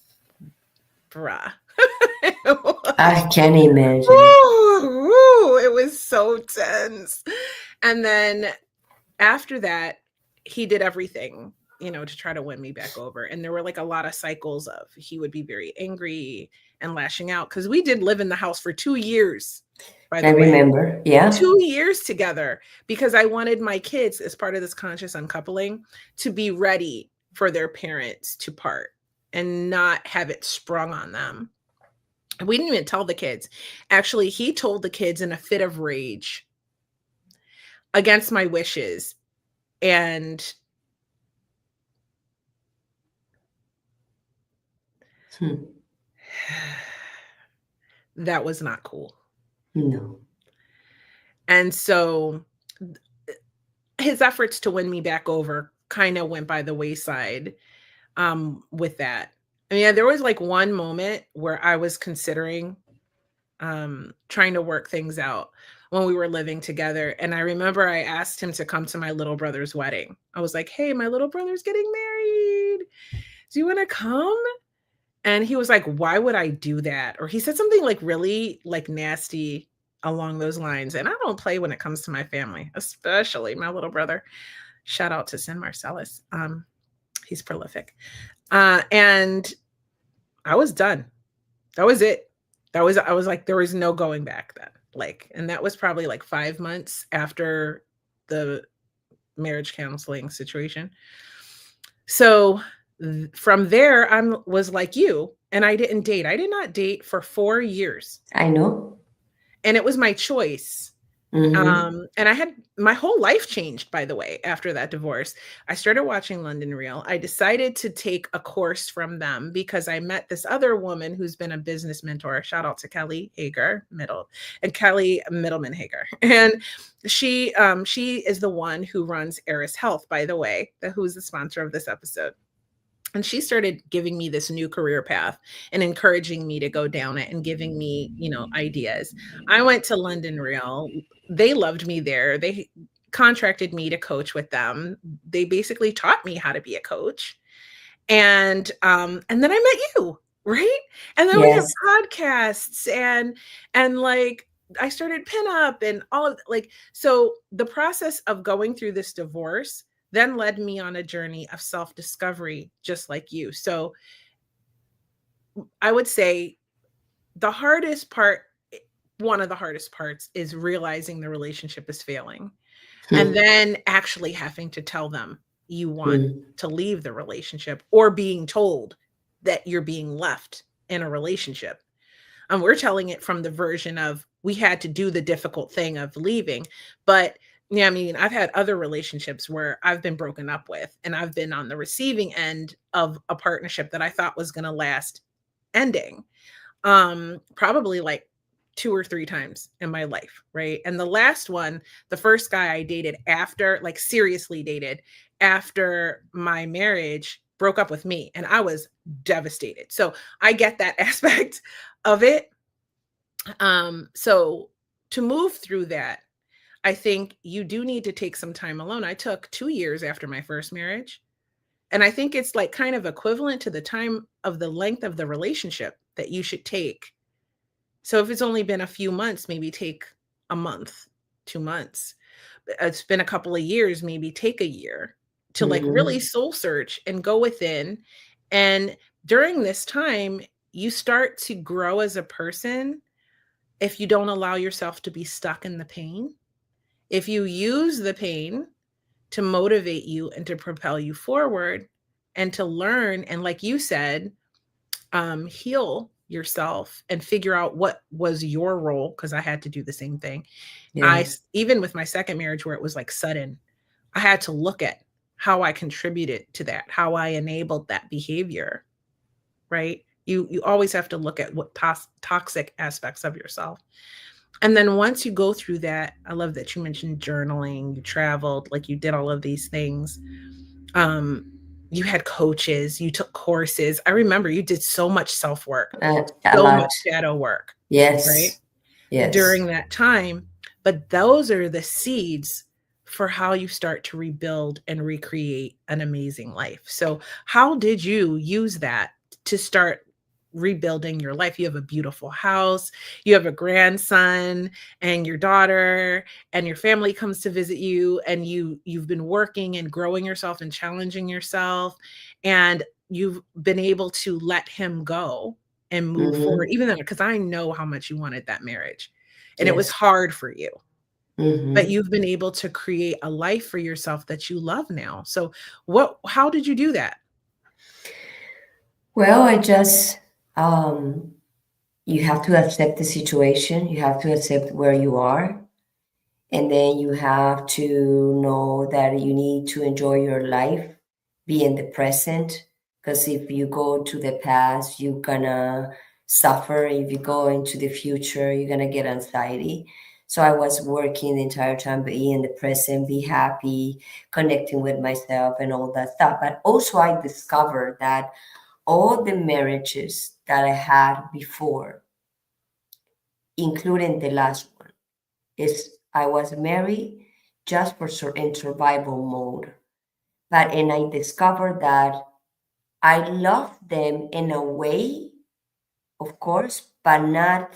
Speaker 1: bruh.
Speaker 2: I can imagine.
Speaker 1: It was so tense. And then after that, he did everything, to try to win me back over. And there were like a lot of cycles of he would be very angry and lashing out, because we did live in the house for 2 years, by the
Speaker 2: I
Speaker 1: way.
Speaker 2: remember. Yeah.
Speaker 1: 2 years together, because I wanted my kids, as part of this conscious uncoupling, to be ready for their parents to part and not have it sprung on them. We didn't even tell the kids. Actually, he told the kids in a fit of rage against my wishes. And that was not cool.
Speaker 2: No.
Speaker 1: And so his efforts to win me back over kind of went by the wayside with that. I mean, there was like one moment where I was considering trying to work things out when we were living together. And I remember I asked him to come to my little brother's wedding. I was like, hey, my little brother's getting married. Do you want to come? And he was like, why would I do that? Or he said something like really like nasty along those lines. And I don't play when it comes to my family, especially my little brother. Shout out to Sin Marcellus. He's prolific. And I was done. That was it. I was like, there was no going back then. Like, and that was probably like 5 months after the marriage counseling situation. So from there, I was like you, and I didn't date. I did not date for 4 years.
Speaker 2: I know.
Speaker 1: And it was my choice. And I had my whole life changed, by the way, after that divorce. I started watching London Real. I decided to take a course from them because I met this other woman who's been a business mentor. Shout out to Kelly Middleman Hager. And she is the one who runs Eris Health, by the way, who's the sponsor of this episode. And she started giving me this new career path and encouraging me to go down it and giving me, ideas. I went to London Real. They loved me there. They contracted me to coach with them. They basically taught me how to be a coach. And then I met you, right? And then we have podcasts and like I started pinup and all of like, so the process of going through this divorce then led me on a journey of self-discovery, just like you. So I would say the hardest part, one of the hardest parts, is realizing the relationship is failing and then actually having to tell them you want to leave the relationship, or being told that you're being left in a relationship. And we're telling it from the version of we had to do the difficult thing of leaving. But yeah, I mean, I've had other relationships where I've been broken up with, and I've been on the receiving end of a partnership that I thought was going to last ending. Probably like 2 or 3 times in my life, right? And the last one, the first guy I dated after, like seriously dated after my marriage, broke up with me, and I was devastated. So I get that aspect of it. So to move through that, I think you do need to take some time alone. I took 2 years after my first marriage. And I think it's like kind of equivalent to the time of the length of the relationship that you should take. So if it's only been a few months, maybe take a month, 2 months. It's been a couple of years, maybe take a year to like really
Speaker 2: Mm-hmm.
Speaker 1: soul search and go within. And during this time, you start to grow as a person if you don't allow yourself to be stuck in the pain. If you use the pain to motivate you and to propel you forward and to learn, and like you said, heal yourself and figure out what was your role, because I had to do the same thing.
Speaker 2: Yeah.
Speaker 1: Even with my second marriage where it was like sudden, I had to look at how I contributed to that, how I enabled that behavior, right? You always have to look at what toxic aspects of yourself. And then once you go through that, I love that you mentioned journaling, you traveled, like you did all of these things. Um, you had coaches, you took courses. I remember you did so much self-work,
Speaker 2: A
Speaker 1: so
Speaker 2: lot.
Speaker 1: much shadow work, right?
Speaker 2: Yes.
Speaker 1: During
Speaker 2: Yes.
Speaker 1: that time. But those are the seeds for how you start to rebuild and recreate an amazing life. So, how did you use that to start rebuilding your life? You have a beautiful house, you have a grandson and your daughter, and your family comes to visit you, and you've been working and growing yourself and challenging yourself, and you've been able to let him go and move forward,
Speaker 2: Mm-hmm.
Speaker 1: even though, because I know how much you wanted that marriage and it was
Speaker 2: Yes.
Speaker 1: hard for you, but
Speaker 2: Mm-hmm.
Speaker 1: you've been able to create a life for yourself that you love now. So how did you do that?
Speaker 2: Well, I just, um, you have to accept the situation. You have to accept where you are. And then you have to know that you need to enjoy your life, be in the present. Because if you go to the past, you're gonna suffer. If you go into the future, you're gonna get anxiety. So I was working the entire time, be in the present, be happy, connecting with myself and all that stuff. But also I discovered that all the marriages that I had before, including the last one, is I was married just for in survival mode. But and I discovered that I love them in a way, of course, but not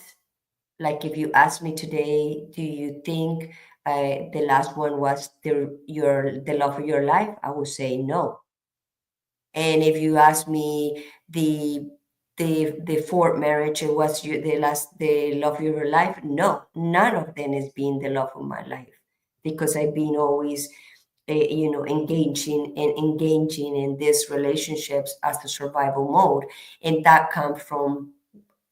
Speaker 2: like if you ask me today, do you think the last one was the love of your life? I would say no. And if you ask me the fourth marriage, it was the love of your life? No, none of them has been the love of my life because I've been always engaging in these relationships as a survival mode, and that comes from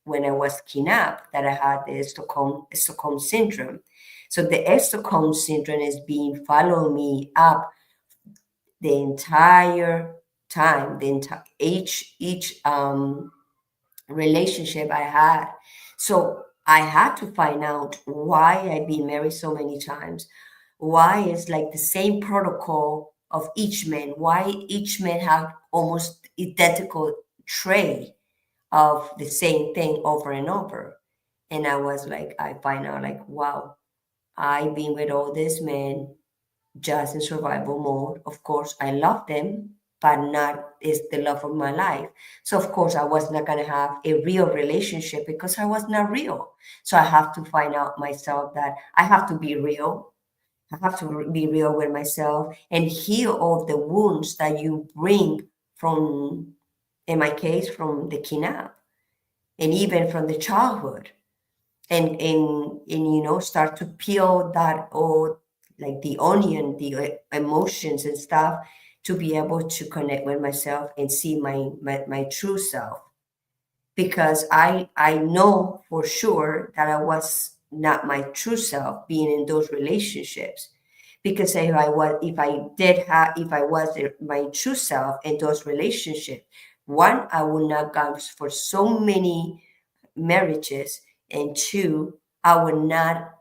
Speaker 2: when I was kidnapped that I had the Stockholm syndrome. So the Stockholm syndrome has been following me up the entire time, the entire each relationship I had. So I had to find out why I've been married so many times. Why is like the same protocol of each man? Why each man have almost identical trait of the same thing over and over? And I was like, I find out like, wow, I've been with all these men just in survival mode. Of course, I love them, but not is the love of my life. So of course, I was not gonna have a real relationship because I was not real. So I have to find out myself that I have to be real. I have to be real with myself and heal all the wounds that you bring from, in my case, from the kidnap and even from the childhood and start to peel that all like the onion, the emotions and stuff to be able to connect with myself and see my true self because I know for sure that I was not my true self being in those relationships because if I was my true self in those relationships, one, I would not go for so many marriages, and two, I would not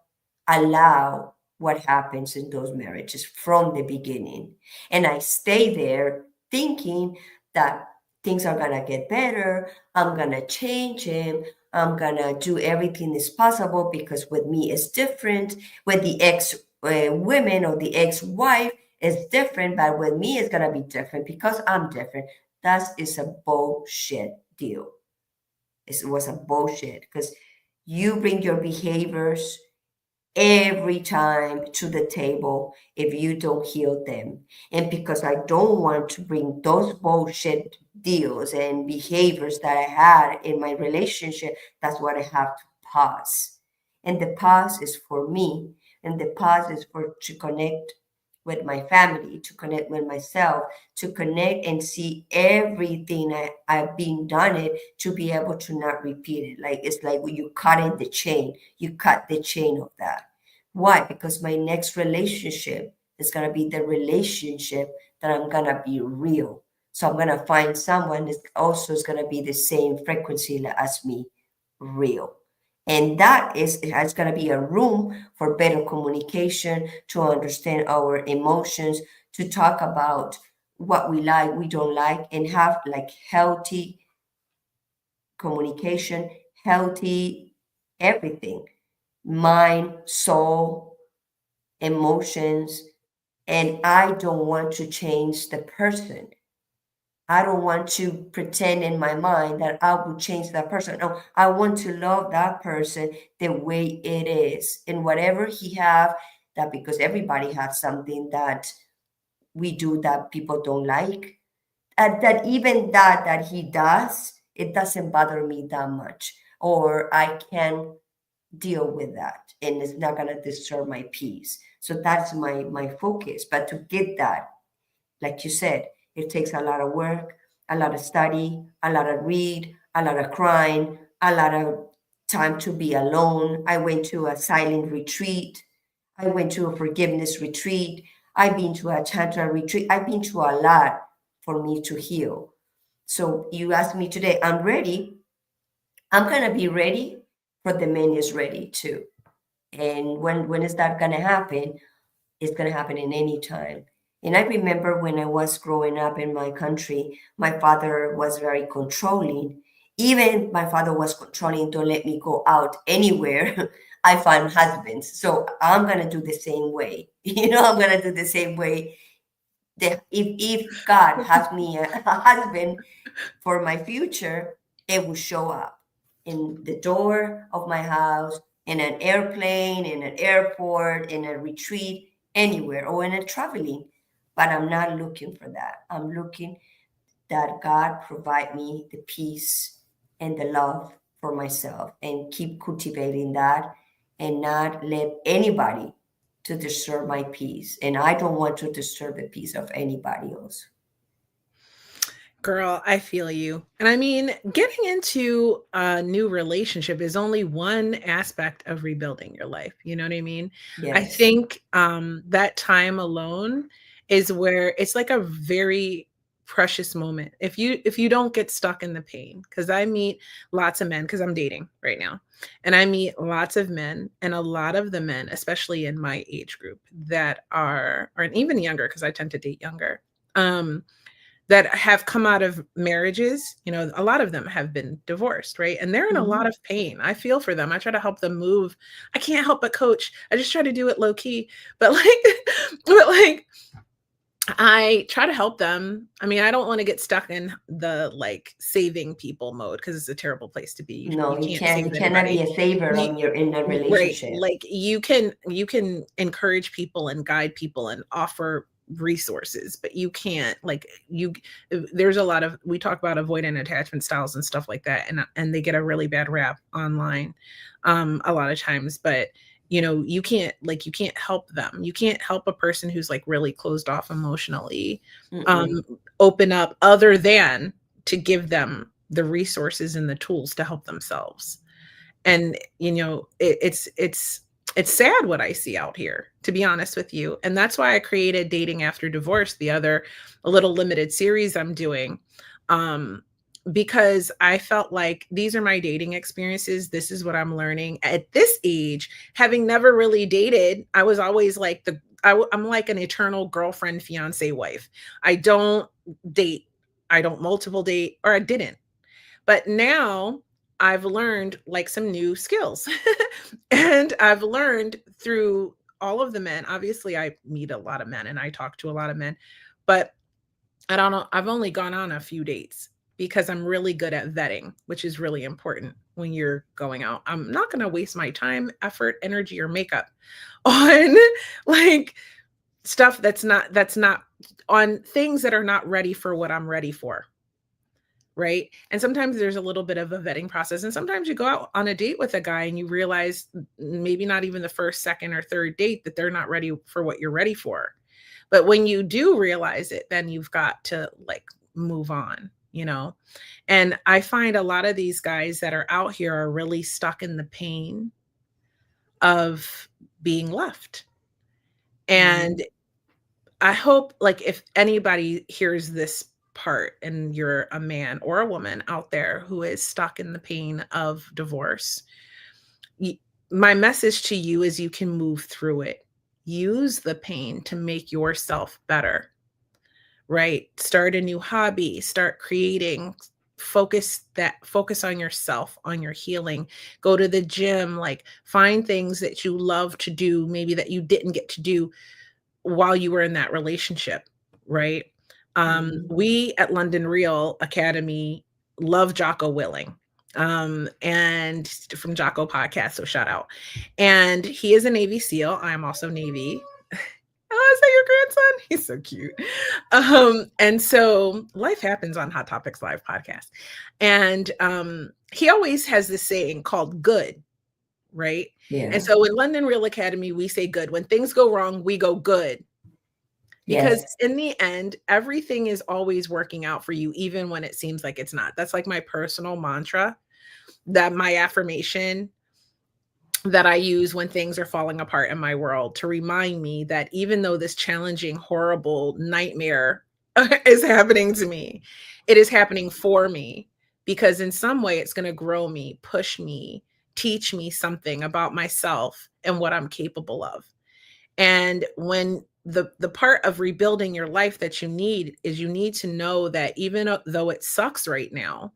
Speaker 2: allow what happens in those marriages from the beginning. And I stay there thinking that things are gonna get better, I'm gonna change him, I'm gonna do everything is possible because with me it's different. With the ex women or the ex-wife is different, but with me it's gonna be different because I'm different. That is a bullshit deal. It was a bullshit because you bring your behaviors every time to the table if you don't heal them. And because I don't want to bring those bullshit deals and behaviors that I had in my relationship, that's what I have to pause. And the pause is for me, and the pause is for to connect with my family, to connect with myself, to connect and see everything I've been done it to be able to not repeat it. Like it's like when you cut in the chain, you cut the chain of that. Why? Because my next relationship is going to be the relationship that I'm going to be real. So I'm going to find someone that also is going to be the same frequency as me, real. And that is, it's going to be a room for better communication, to understand our emotions, to talk about what we like, we don't like, and have like healthy communication, healthy everything, mind, soul, emotions, and I don't want to change the person. I don't want to pretend in my mind that I will change that person. No, I want to love that person the way it is. And whatever he have, that because everybody has something that we do that people don't like. And that even that he does, it doesn't bother me that much. Or I can deal with that and it's not going to disturb my peace. So that's my focus. But to get that, like you said, it takes a lot of work, a lot of study, a lot of read, a lot of crying, a lot of time to be alone. I went to a silent retreat. I went to a forgiveness retreat. I've been to a tantra retreat. I've been to a lot for me to heal. So you asked me today, I'm ready. I'm gonna be ready for the man is ready too. And when is that gonna happen? It's gonna happen in any time. And I remember when I was growing up in my country, my father was very controlling. Even my father was controlling, don't let me go out anywhere. I find husbands. So I'm gonna do the same way. I'm gonna do the same way. If God has me a husband for my future, it will show up in the door of my house, in an airplane, in an airport, in a retreat, anywhere, or in a traveling. But I'm not looking for that. I'm looking that God provide me the peace and the love for myself and keep cultivating that and not let anybody to disturb my peace. And I don't want to disturb the peace of anybody else.
Speaker 1: Girl, I feel you. And I mean, getting into a new relationship is only one aspect of rebuilding your life. You know what I mean? I
Speaker 2: Yes.
Speaker 1: think that time alone is where it's like a very precious moment. If you don't get stuck in the pain, because I meet lots of men, because I'm dating right now, and I meet lots of men, and a lot of the men, especially in my age group, that are and even younger, because I tend to date younger. That have come out of marriages, a lot of them have been divorced, right? And they're in a lot
Speaker 2: Mhm.
Speaker 1: of pain. I feel for them. I try to help them move. I can't help but coach. I just try to do it low key. But like, but like, I try to help them. I mean, I don't want to get stuck in the like saving people mode because it's a terrible place to be. You
Speaker 2: No, you
Speaker 1: can't
Speaker 2: can't.
Speaker 1: save
Speaker 2: You cannot be
Speaker 1: anybody.
Speaker 2: a saver
Speaker 1: You,
Speaker 2: on your in a
Speaker 1: right,
Speaker 2: relationship.
Speaker 1: like you can encourage people and guide people and offer resources, but you can't like you there's a lot of we talk about avoidant attachment styles and stuff like that, and they get a really bad rap online a lot of times. But you can't help them. You can't help a person who's like really closed off emotionally um
Speaker 2: Mm-mm.
Speaker 1: open up, other than to give them the resources and the tools to help themselves. And it's sad what I see out here, to be honest with you. And that's why I created Dating After Divorce, the other a little limited series I'm doing. um because I felt like these are my dating experiences, this is what I'm learning at this age, having never really dated. I was always like I'm like an eternal girlfriend, fiance, wife. I don't date, I don't multiple date, or I didn't. But now I've learned like some new skills. And I've learned through all of the men, obviously I meet a lot of men and I talk to a lot of men, but I don't know, I've only gone on a few dates because I'm really good at vetting, which is really important when you're going out. I'm not going to waste my time, effort, energy, or makeup on like stuff that's not on things that are not ready for what I'm ready for. Right. And sometimes there's a little bit of a vetting process. And sometimes you go out on a date with a guy and you realize maybe not even the first, second, or third date that they're not ready for what you're ready for. But when you do realize it, then you've got to like move on, you know? And I find a lot of these guys that are out here are really stuck in the pain of being left. And
Speaker 2: Mhm.
Speaker 1: I hope, like, if anybody hears this part and you're a man or a woman out there who is stuck in the pain of divorce, y- my message to you is you can move through it. Use the pain to make yourself better, right? Start a new hobby, start creating, focus on yourself, on your healing. Go to the gym, like find things that you love to do, maybe that you didn't get to do while you were in that relationship, right?
Speaker 2: Mhm.
Speaker 1: We at London Real Academy love Jocko Willing, and from Jocko Podcast, so shout out. And he is a Navy SEAL. I am also Navy. Oh, is that your grandson? He's so cute. And so life happens on Hot Topics Live podcast. And he always has this saying called good, right? And
Speaker 2: Yeah.
Speaker 1: so in London Real Academy, we say good. When things go wrong, we go good, because
Speaker 2: Yes.
Speaker 1: in the end, everything is always working out for you, even when it seems like it's not. That's like my personal mantra, that my affirmation that I use when things are falling apart in my world, to remind me that even though this challenging, horrible nightmare is happening to me, it is happening for me, because in some way it's going to grow me, push me, teach me something about myself and what I'm capable of. And when the part of rebuilding your life that you need is, you need to know that even though it sucks right now,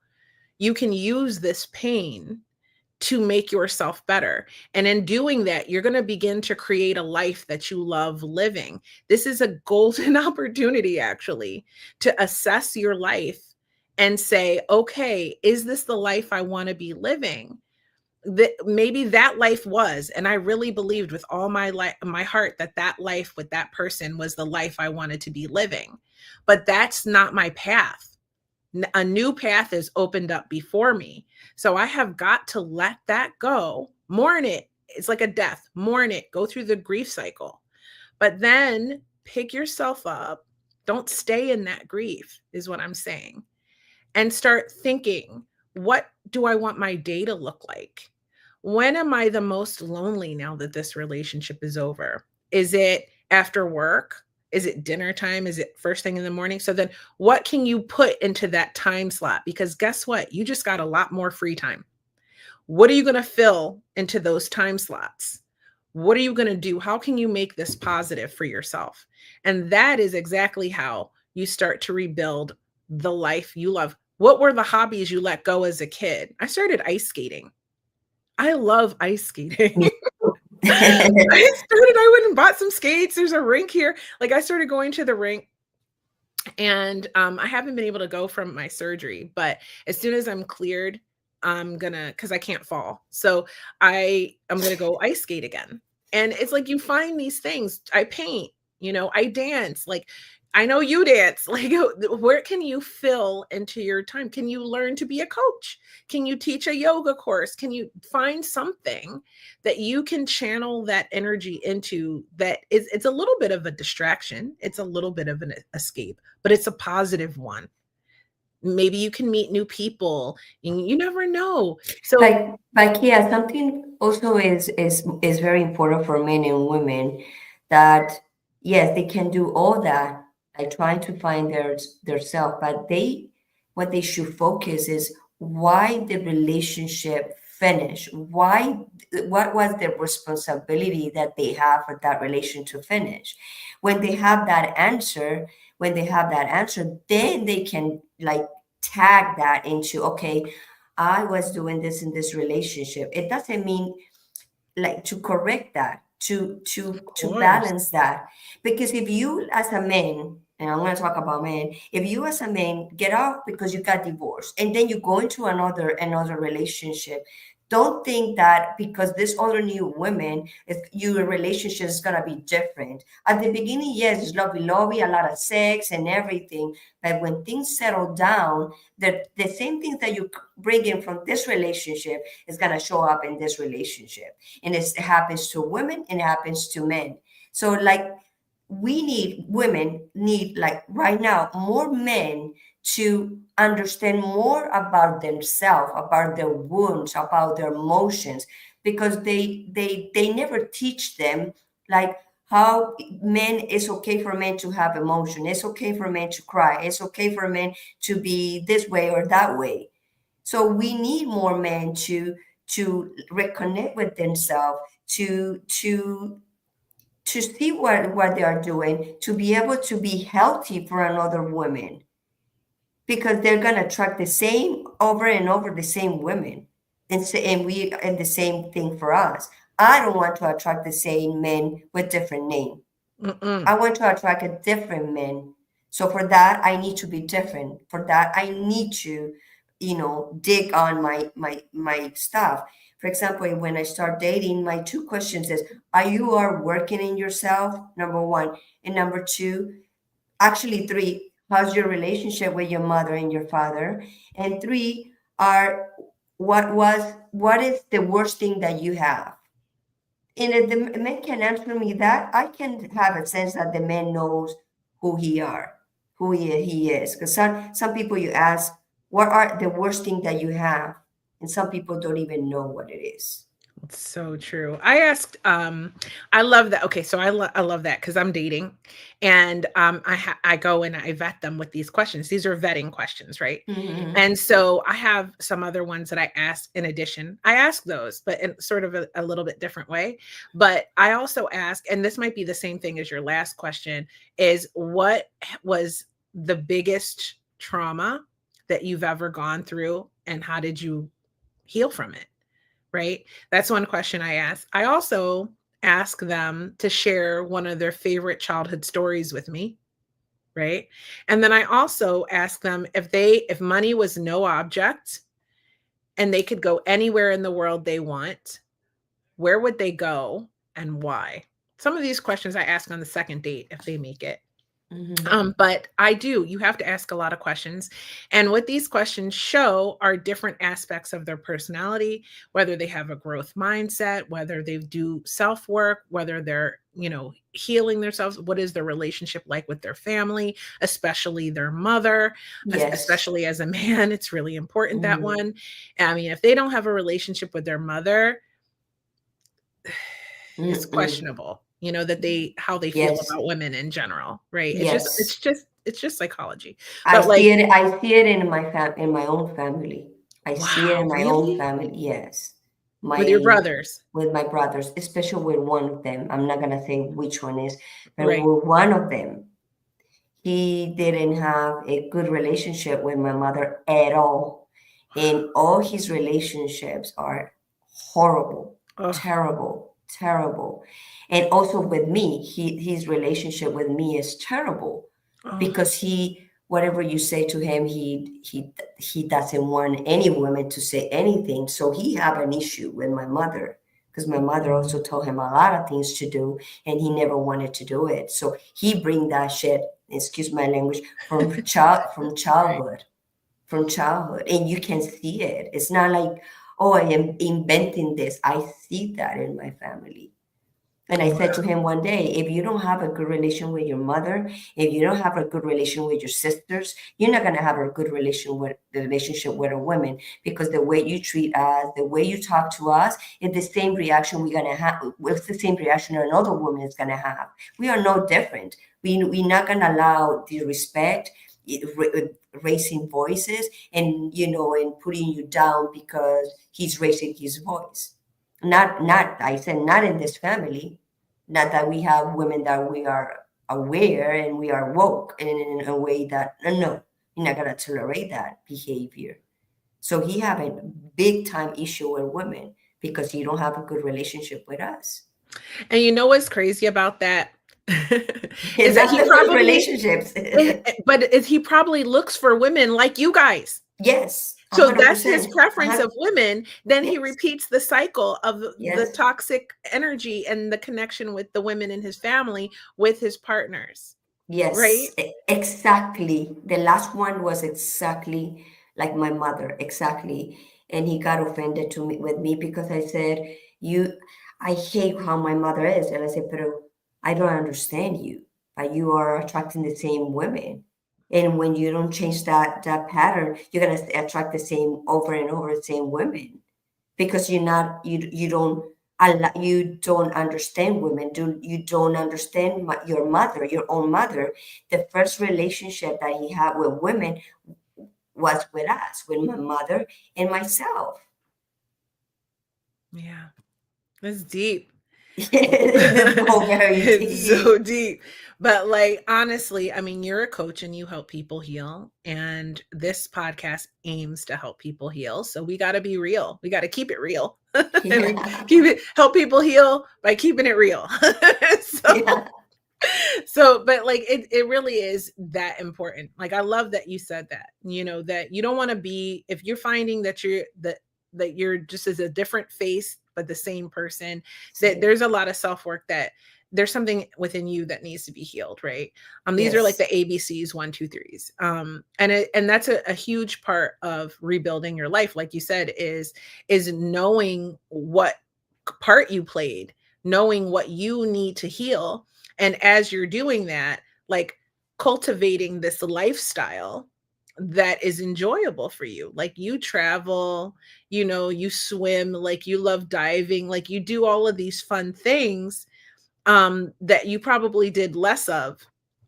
Speaker 1: you can use this pain to make yourself better. And in doing that, you're going to begin to create a life that you love living. This is a golden opportunity, actually, to assess your life and say, okay, is this the life I want to be living? That maybe that life was, and I really believed with all my life, my heart, that that life with that person was the life I wanted to be living. But that's not my path. A new path is opened up before me. So I have got to let that go, mourn it. It's like a death, mourn it, go through the grief cycle, but then pick yourself up. Don't stay in that grief, is what I'm saying. And start thinking, what do I want my day to look like? When am I the most lonely now that this relationship is over? Is it after work? Is it dinner time? Is it first thing in the morning? So then what can you put into that time slot? Because guess what? You just got a lot more free time. What are you going to fill into those time slots? What are you going to do? How can you make this positive for yourself? And that is exactly how you start to rebuild the life you love. What were the hobbies you let go as a kid? I started ice skating. I love ice skating.
Speaker 2: Me too.
Speaker 1: I went and bought some skates. There's a rink here. Like I started going to the rink, and I haven't been able to go from my surgery, but as soon as I'm cleared, I'm gonna, because I can't fall. So I'm gonna go ice skate again. And it's like you find these things. I paint, I dance. Like I know you dance. Like where can you fill into your time? Can you learn to be a coach? Can you teach a yoga course? Can you find something that you can channel that energy into, that is, it's a little bit of a distraction. It's a little bit of an escape, but it's a positive one. Maybe you can meet new people, and you never know. So
Speaker 2: Like yeah, something also is very important for men and women, that yes, they can do all that, like trying to find their self, but what they should focus is why the relationship finished. What was the responsibility that they have for that relation to finish? When they have that answer, then they can like tag that into, okay, I was doing this in this relationship. It doesn't mean like to correct that,
Speaker 1: Of
Speaker 2: to
Speaker 1: course.
Speaker 2: balance that. Because if you as a man, and I'm going to talk about men, if you as a man get off because you got divorced and then you go into another relationship, don't think that because this other new woman is your relationship is gonna be different. At the beginning, yes, it's lovey lovey, a lot of sex and everything. But when things settle down, the same things that you bring in from this relationship is gonna show up in this relationship. And it happens to women and it happens to men. So like women need like right now more men to understand more about themselves, about their wounds, about their emotions, because they never teach them like how men, it's okay for men to have emotion, it's okay for men to cry, it's okay for men to be this way or that way. So we need more men to reconnect with themselves, to see what they are doing, to be able to be healthy for another woman, because they're going to attract the same over and over the same women, and the same thing for us. I don't want to attract the same men with different name.
Speaker 1: Mm-mm.
Speaker 2: I want to attract a different man. So for that, I need to be different. For that, I need to, dig on my stuff. For example, when I start dating, my two questions is: Are you are working in yourself? Number one, and number two, actually three. How's your relationship with your mother and your father? And three are what is the worst thing that you have? And if the man can answer me that, I can have a sense that the man knows who he are, who he is. Because some people you ask, what are the worst thing that you have? And some people don't even know what it is.
Speaker 1: It's so true. I asked, I love that. Okay, so I love that because I'm dating, and I go and I vet them with these questions. These are vetting questions, right?
Speaker 2: Mm-hmm.
Speaker 1: And so I have some other ones that I ask in addition. I ask those, but in sort of a little bit different way. But I also ask, and this might be the same thing as your last question, is what was the biggest trauma that you've ever gone through, and how did you heal from it? Right? That's one question I ask. I also ask them to share one of their favorite childhood stories with me, right? And then I also ask them if money was no object and they could go anywhere in the world they want, where would they go and why? Some of these questions I ask on the second date if they make it.
Speaker 2: Mm-hmm.
Speaker 1: But you have to ask a lot of questions. And what these questions show are different aspects of their personality, whether they have a growth mindset, whether they do self work, whether they're, healing themselves. What is their relationship like with their family, especially their mother,
Speaker 2: Yes.
Speaker 1: especially as a man? It's really important, that
Speaker 2: Mm-hmm.
Speaker 1: one. I mean, if they don't have a relationship with their mother, it's
Speaker 2: Mm-mm.
Speaker 1: questionable, that how they feel
Speaker 2: Yes.
Speaker 1: about women in general, right? It's just
Speaker 2: Yes.
Speaker 1: it's just it's just psychology.
Speaker 2: I
Speaker 1: But like,
Speaker 2: see it. I see it in in my own family. I see it
Speaker 1: wow,
Speaker 2: in my own
Speaker 1: really?
Speaker 2: family. Yes,
Speaker 1: With your
Speaker 2: my
Speaker 1: brothers,
Speaker 2: with my brothers, especially with one of them. I'm not gonna say which one is, but
Speaker 1: right?
Speaker 2: with one of them, he didn't have a good relationship with my mother at all, and all his relationships are horrible,
Speaker 1: Oh,
Speaker 2: terrible, terrible. And also with me, his relationship with me is terrible,
Speaker 1: oh,
Speaker 2: because whatever you say to him, he doesn't want any woman to say anything. So he have an issue with my mother, because my mother also told him a lot of things to do and he never wanted to do it. So he bring that shit, excuse my language, from childhood, and you can see it. It's not like, oh, I am inventing this. I see that in my family. And I said to
Speaker 1: wow.
Speaker 2: him one day, if you don't have a good relation with your mother, if you don't have a good relation with your sisters, you're not gonna have a good relationship with a woman, because the way you treat us, the way you talk to us, is the same reaction we're gonna have. It's the same reaction another woman is gonna have. We are no different. We're not gonna allow disrespect, raising voices, and and putting you down because he's raising his voice. Not I said, not in this family. Not that we have women that we are aware and we are woke in a way that no, you're not gonna tolerate that behavior. So he have a big time issue with women because he don't have a good relationship with us.
Speaker 1: And you know what's crazy about that? Is that
Speaker 2: That's
Speaker 1: he
Speaker 2: the first
Speaker 1: probably
Speaker 2: relationships.
Speaker 1: but is he probably looks for women like you guys.
Speaker 2: Yes,
Speaker 1: So that's his
Speaker 2: 100%.
Speaker 1: preference of women. Then he
Speaker 2: Yes,
Speaker 1: repeats the cycle of the
Speaker 2: yes.
Speaker 1: toxic energy and the connection with the women in his family with his partners, right?
Speaker 2: Yes, exactly. The last one was exactly like my mother, exactly. And he got offended to me with me because I said, "You, I hate how my mother is." And I said, "But I don't understand you. But you are attracting the same women, and when you don't change that pattern, you're gonna attract the same over and over the same women." Because you don't you don't understand women, you don't understand your mother, your own mother. The first relationship that he had with women was with us, with my mother and myself.
Speaker 1: Yeah. It's deep.
Speaker 2: It's so very
Speaker 1: It's so
Speaker 2: deep.
Speaker 1: deep. But like honestly, I mean, you're a coach and you help people heal. And this podcast aims to help people heal. So we gotta be real. We gotta keep it real. And we
Speaker 2: Yeah,
Speaker 1: keep it help people heal by keeping it real. so
Speaker 2: yeah,
Speaker 1: but like it really is that important. Like I love that you said that, that you don't want to be, if you're finding that you're just as a different face but the same person, that
Speaker 2: same.
Speaker 1: there's a lot of self-work, that there's something within you that needs to be healed, right? These are like
Speaker 2: Yes,
Speaker 1: the ABCs, 1 2 3s. And that's a huge part of rebuilding your life, like you said, is knowing what part you played, knowing what you need to heal. And as you're doing that, like cultivating this lifestyle that is enjoyable for you. Like you travel, you swim, like you love diving, like you do all of these fun things that you probably did less of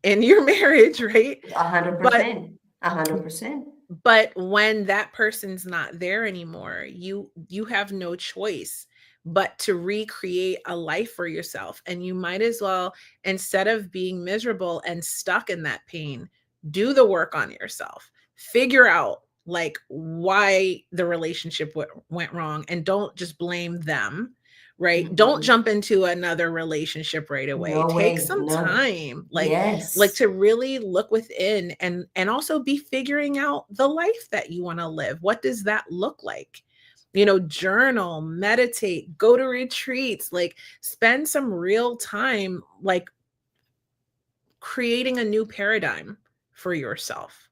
Speaker 1: in your marriage, right?
Speaker 2: a hundred
Speaker 1: But
Speaker 2: percent, 100%.
Speaker 1: but when that person's not there anymore, you have no choice but to recreate a life for yourself. And you might as well, instead of being miserable and stuck in that pain, do the work on yourself. Figure out like why the relationship went wrong, and don't just blame them, right? Don't
Speaker 2: Mhm.
Speaker 1: jump into another relationship right away.
Speaker 2: No
Speaker 1: Take
Speaker 2: way,
Speaker 1: some
Speaker 2: no.
Speaker 1: time, like
Speaker 2: Yes,
Speaker 1: to really look within, and also be figuring out the life that you want to live. What does that look like? Journal, meditate, go to retreats, like spend some real time like creating a new paradigm for yourself.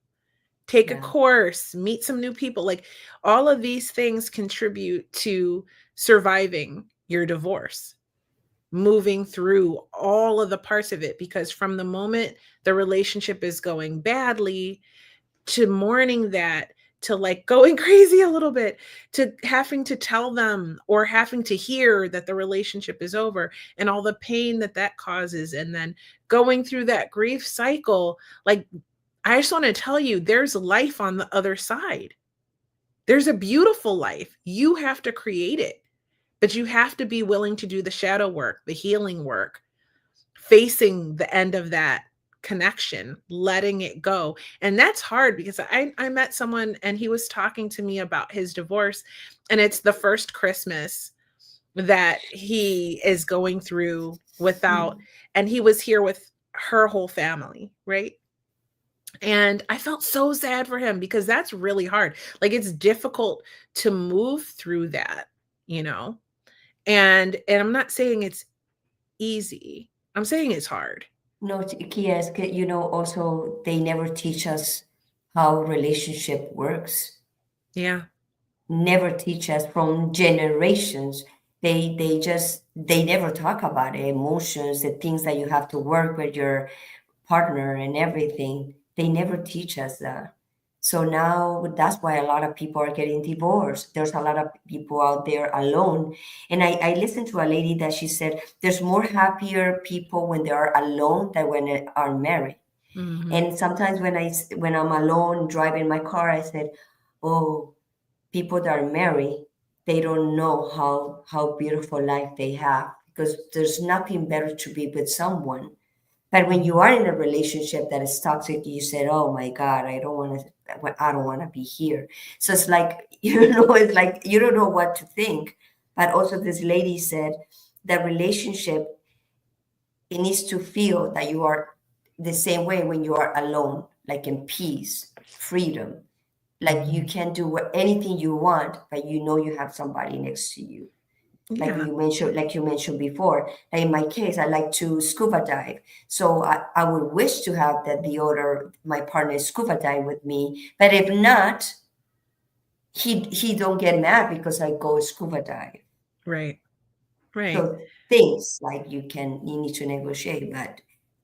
Speaker 1: Take a
Speaker 2: yeah.
Speaker 1: course, meet some new people. Like all of these things contribute to surviving your divorce, moving through all of the parts of it, because from the moment the relationship is going badly to mourning that, to like going crazy a little bit, to having to tell them or having to hear that the relationship is over, and all the pain that that causes, and then going through that grief cycle, like I just want to tell you, there's life on the other side. There's a beautiful life. You have to create it, but you have to be willing to do the shadow work, the healing work, facing the end of that connection, letting it go. And that's hard, because I met someone and he was talking to me about his divorce, and it's the first Christmas that he is going through without, and he was here with her whole family, right? And I felt so sad for him, because that's really hard. Like it's difficult to move through that, you know? And I'm not saying it's easy. I'm saying it's hard.
Speaker 2: No, Kia, is que, also they never teach us how relationship works.
Speaker 1: Yeah.
Speaker 2: Never teach us from generations. They never talk about it, emotions, the things that you have to work with your partner and everything. They never teach us that. So now that's why a lot of people are getting divorced. There's a lot of people out there alone. And I listened to a lady that she said there's more happier people when they are alone than when they are married.
Speaker 1: Mhm.
Speaker 2: And sometimes when I'm alone driving my car, I said, "Oh, people that are married, they don't know how beautiful life they have because there's nothing better to be with someone." But when you
Speaker 1: Mhm.
Speaker 2: are in a relationship that is toxic, you said, "Oh my God, I don't want to be here." So it's like, it's like you don't know what to think. But also this lady said, the relationship, it needs to feel that you are the same way when you are alone, like in peace, freedom. Like you
Speaker 1: Mhm.
Speaker 2: can do anything you want, but you know you have somebody next to you.
Speaker 1: Yeah.
Speaker 2: Like you mentioned before. Like in my case, I like to scuba dive. So I would wish to have that the other my partner scuba dive with me. But if not, he don't get mad because I go scuba dive.
Speaker 1: Right. Right.
Speaker 2: So things like you need to negotiate, but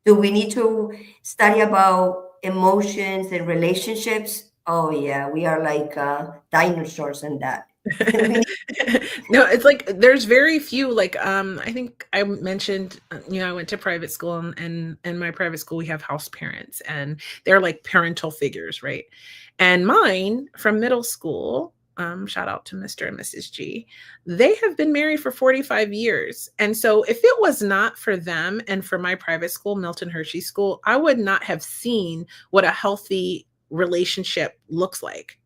Speaker 2: do we need to study about emotions and relationships? Oh yeah, we are like dinosaurs in that. We need,
Speaker 1: No, it's like there's very few, like I think I mentioned, I went to private school, and in my private school we have house parents, and they're like parental figures, right? And mine from middle school, shout out to Mr. and Mrs. G, they have been married for 45 years. And so if it was not for them and for my private school, Milton Hershey School, I would not have seen what a healthy relationship looks like,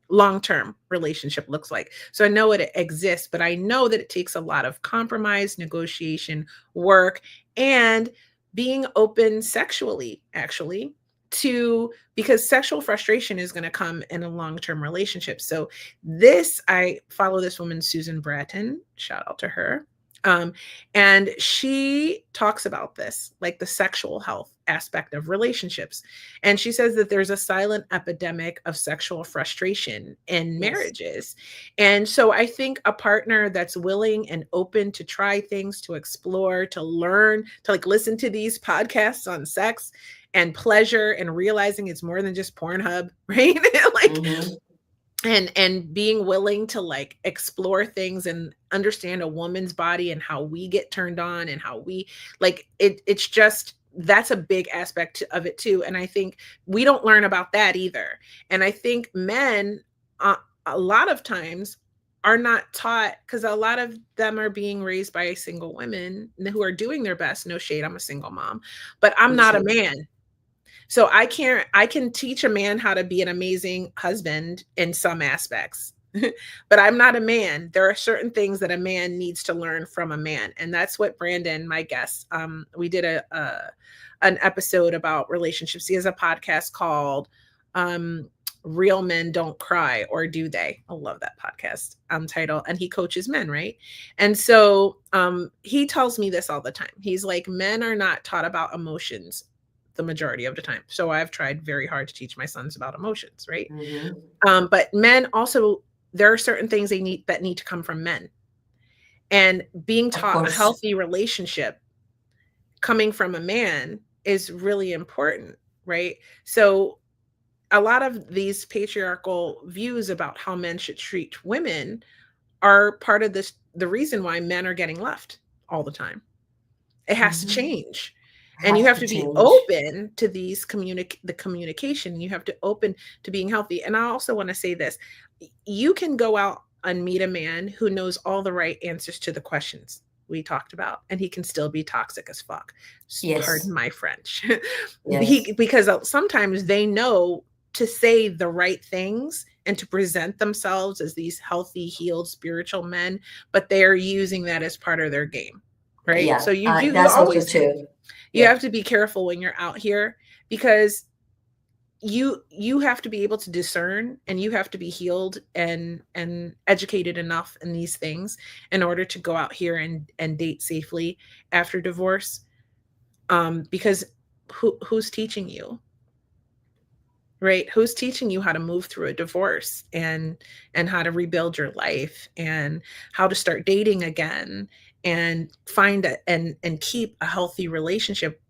Speaker 1: long-term relationship looks like. So I know it exists, but I know that it takes a lot of compromise, negotiation, work, and being open sexually, actually, to, because sexual frustration is going to come in a long-term relationship. So this, I follow this woman, Susan Bratton, shout out to her. Um, and she talks about this, like the sexual health aspect of relationships. And she says that there's a silent epidemic of sexual frustration in
Speaker 2: yes.
Speaker 1: marriages. And so I think a partner that's willing and open to try things, to explore, to learn, to like listen to these podcasts on sex and pleasure and realizing it's more than just Pornhub, right? Like,
Speaker 2: Mm-hmm.
Speaker 1: and being willing to like explore things and understand a woman's body and how we get turned on and how we like it's just, that's a big aspect of it too. And I think we don't learn about that either. And I think men, a lot of times, are not taught, because a lot of them are being raised by single women who are doing their best. No shade, I'm a single mom, but I'm
Speaker 2: Me
Speaker 1: not a
Speaker 2: too.
Speaker 1: man. So I can teach a man how to be an amazing husband in some aspects. But I'm not a man. There are certain things that a man needs to learn from a man. And that's what Brandon, my guest, we did an episode about relationships. He has a podcast called um Real Men Don't Cry, or Do They? I love that podcast title. And he coaches men, right? And so he tells me this all the time. He's like, men are not taught about emotions the majority of the time. So I've tried very hard to teach my sons about emotions, right?
Speaker 2: Mm-hmm.
Speaker 1: But men also, there are certain things they need that need to come from men. And being
Speaker 2: Of
Speaker 1: taught a
Speaker 2: course.
Speaker 1: healthy relationship coming from a man is really important, right? So a lot of these patriarchal views about how men should treat women are part of this, the reason why men are getting left all the time. It has to
Speaker 2: Mm-hmm.
Speaker 1: change. And you
Speaker 2: Has
Speaker 1: have
Speaker 2: to
Speaker 1: to be
Speaker 2: change.
Speaker 1: open to these the communication. You have to open to being healthy. And I also want to say this. You can go out and meet a man who knows all the right answers to the questions we talked about, and he can still be toxic as fuck.
Speaker 2: Yes.
Speaker 1: Pardon my French.
Speaker 2: Yes.
Speaker 1: Because sometimes they know to say the right things and to present themselves as these healthy, healed, spiritual men, but they are using that as part of their game, right?
Speaker 2: Yeah.
Speaker 1: So you
Speaker 2: That's also
Speaker 1: always,
Speaker 2: true.
Speaker 1: you
Speaker 2: Yeah.
Speaker 1: have to be careful when you're out here, because you have to be able to discern, and you have to be healed and educated enough in these things in order to go out here and date safely after divorce. Because who's teaching you, right? Who's teaching you how to move through a divorce and how to rebuild your life and how to start dating again and find and keep a healthy relationship?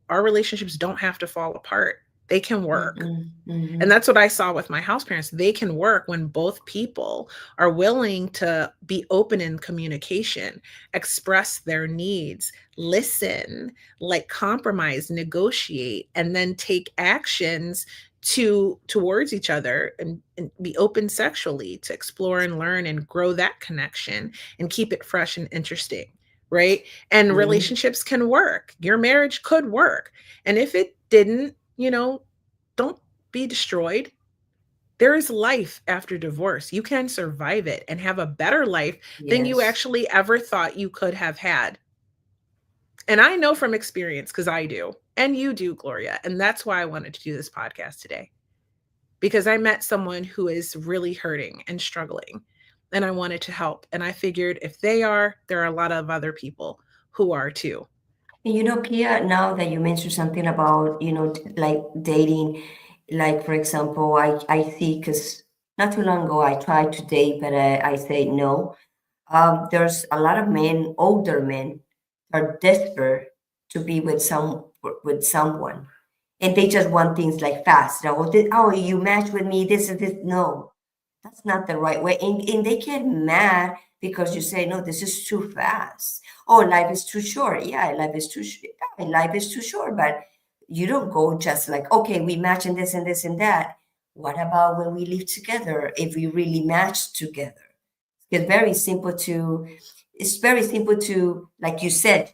Speaker 1: Our relationships don't have to fall apart. They can work.
Speaker 2: Mm-hmm.
Speaker 1: And
Speaker 2: Mm-hmm.
Speaker 1: that's what I saw with my house parents. They can work when both people are willing to be open in communication, express their needs, listen, like compromise, negotiate, and then take actions towards each other, and be open sexually to explore and learn and grow that connection and keep it fresh and interesting. Right. And
Speaker 2: Mm-hmm.
Speaker 1: relationships can work. Your marriage could work. And if it didn't, don't be destroyed. There is life after divorce. You can survive it and have a better life than you
Speaker 2: Yes.
Speaker 1: actually ever thought you could have had. And I know from experience because I do, and you do, Gloria. And that's why I wanted to do this podcast today, because I met someone who is really hurting and struggling, and I wanted to help. And I figured if they are, there are a lot of other people who are too.
Speaker 2: And Kia, now that you mentioned something about, like dating, like for example, I see, because not too long ago I tried to date, but I say no. There's a lot of men, older men, are desperate to be with someone, and they just want things like fast. Oh, you match with me. This is this. No, that's not the right way. And they get mad because you say, no, this is too fast. Oh, life is too short. Yeah, life is too short. Yeah, life is too short. But you don't go just like, okay, we match in this and this and that. What about when we live together? If we really match together? It's very simple to, like you said,